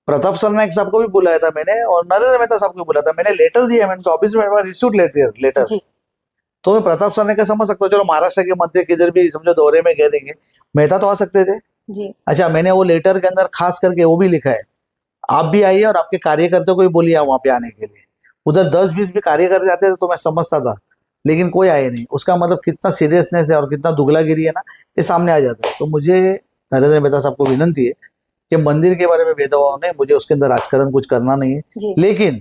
प्रताप सरनाइक साहब को भी बुलाया था मैंने, और नरेंद्र मेहता साहब को बुलाया था मैंने, लेटर दिया मैंने ऑफिस में, रिसीव लेटर। जी तो मैं प्रताप सरनाइक का समझ सकता हूँ, चलो महाराष्ट्र के मध्य किधर भी समझो दौरे में कह देंगे, मेहता तो आ सकते थे। जी अच्छा, मैंने वो लेटर के अंदर खास करके वो भी लिखा है, आप भी आइए और आपके कार्यकर्ताओं को भी बोलिए वहां पे आने के लिए। उधर 10-20 भी कार्यकर्ता जाते थे तो मैं समझता था, लेकिन कोई आए नहीं। उसका मतलब कितना सीरियसनेस है और कितना दुगलागिरी है ना, ये सामने आ जाता है। तो मुझे नरेंद्र मेहता साहब को विनंती है कि मंदिर के बारे में भेदभाव नहीं, मुझे उसके अंदर राजकारण कुछ करना नहीं है, जी लेकिन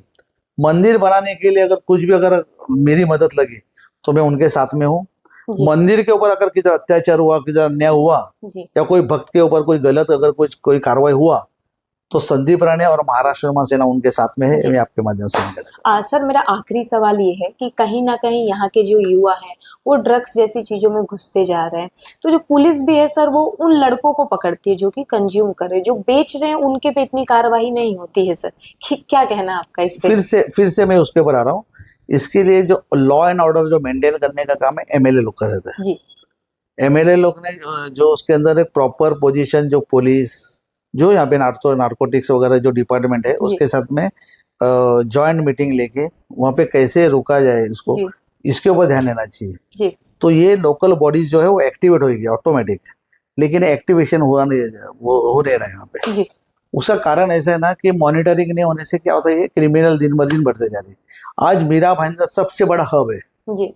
मंदिर बनाने के लिए अगर कुछ भी अगर मेरी मदद लगी तो मैं उनके साथ में हूँ। जी मंदिर के ऊपर अगर किधर अत्याचार हुआ, किधर अन्याय हुआ, जी या कोई भक्त के ऊपर कोई गलत अगर कुछ कोई कार्रवाई हुआ, तो संदीप राणे और महाराष्ट्र सेना उनके साथ में है। जी। मैं आपके माध्यम से निवेदन सर मेरा आखिरी सवाल ये है कि कहीं ना कहीं यहाँ के जो युवा हैं वो ड्रग्स जैसी चीजों में घुसते जा रहे हैं, तो जो पुलिस भी है सर वो उन लड़कों को पकड़ती है जो कि कंज्यूम कर रहे हैं, जो बेच रहे हैं उनके पे इतनी कार्रवाई नहीं होती है सर, क्या कहना है आपका इस पे? फिर से मैं उसके ऊपर आ रहा हूँ। इसके लिए जो लॉ एंड ऑर्डर जो मेंटेन करने का काम है एमएलए लोग कर रहे थे। जी एमएलए लोग ने जो उसके अंदर एक प्रॉपर पोजीशन, जो पुलिस, जो यहाँ पे नार्कोटिक्स वगैरह जो डिपार्टमेंट है जी उसके साथ में जॉइंट मीटिंग लेके वहाँ पे कैसे रोका जाए इसको, जी इसके ऊपर ध्यान देना चाहिए। जी तो ये लोकल बॉडीज जो है वो एक्टिवेट होगी ऑटोमेटिक, लेकिन एक्टिवेशन हुआ नहीं, वो हो नहीं रहा है यहाँ पे। जी उसका कारण ऐसा है ना कि मॉनिटरिंग नहीं होने से क्या होता है, ये क्रिमिनल दिन ब दिन बढ़ते जा रहे हैं। आज मीरा भाईंदर सबसे बड़ा हब है, जी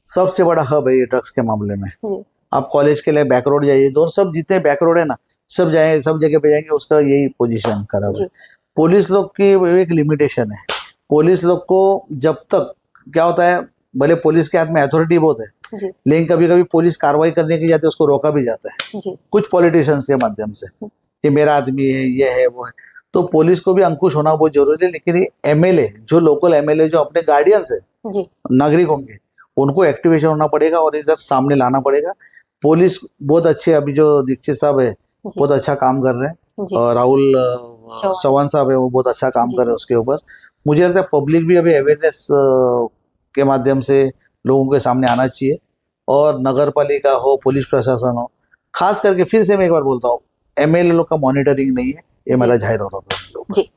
सबसे बड़ा हब है ये ड्रग्स के मामले में। जी आप कॉलेज के लिए बैक रोड जाइए, दोनों सब जितने बैक रोड है ना, सब जाए, सब जगह पे जाएंगे, उसका यही पोजीशन खराब है। जी पुलिस लोग की एक लिमिटेशन है। पुलिस लोग को जब तक क्या होता है, भले पुलिस के हाथ में अथॉरिटी बहुत है, जी लेकिन कभी कभी पुलिस कार्रवाई करने की जाती है, उसको रोका भी जाता है जी कुछ पॉलिटिशियंस के माध्यम से, ये मेरा आदमी है, ये है, वो है। तो पुलिस को भी अंकुश होना बहुत जरूरी है, लेकिन ये एमएलए जो लोकल एमएलए जो अपने गार्डियंस है जी नागरिकों के, उनको एक्टिवेशन होना पड़ेगा और इधर सामने लाना पड़ेगा। पुलिस बहुत अच्छे, अभी जो दीक्षित साहब है जी बहुत अच्छा काम कर रहे हैं, जी और राहुल चौहान। चौहान साहब है वो बहुत अच्छा काम जी कर रहे हैं उसके ऊपर। मुझे लगता है पब्लिक भी अभी अवेयरनेस के माध्यम से लोगों के सामने आना चाहिए, और नगर पालिका हो, पुलिस प्रशासन हो, खास करके फिर से मैं एक बार बोलता हूँ, एमएलए लोग का मॉनिटरिंग नहीं है, ये जी मेरा जाहिर हो रहा है। जी।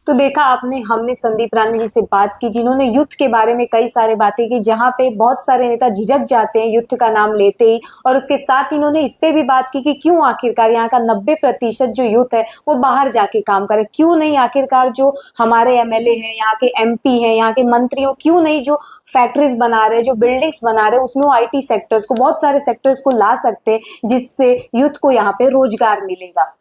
तो देखा आपने, हमने संदीप राणे जी से बात की जिन्होंने युद्ध के बारे में कई सारे बातें की, जहां पे बहुत सारे नेता झिझक जाते हैं युद्ध का नाम लेते ही, और उसके साथ इन्होंने इस पे भी बात की कि क्यों आखिरकार यहाँ का 90% जो यूथ है वो बाहर जाके काम करे, क्यों नहीं आखिरकार जो हमारे एमएलए हैं, यहाँ के एमपी हैं, यहाँ के मंत्री हो, क्यों नहीं जो फैक्ट्रीज बना रहे, जो बिल्डिंग्स बना रहे, उसमें वो आईटी सेक्टर्स को, बहुत सारे सेक्टर्स को ला सकते हैं जिससे यूथ को यहाँ पे रोजगार मिलेगा।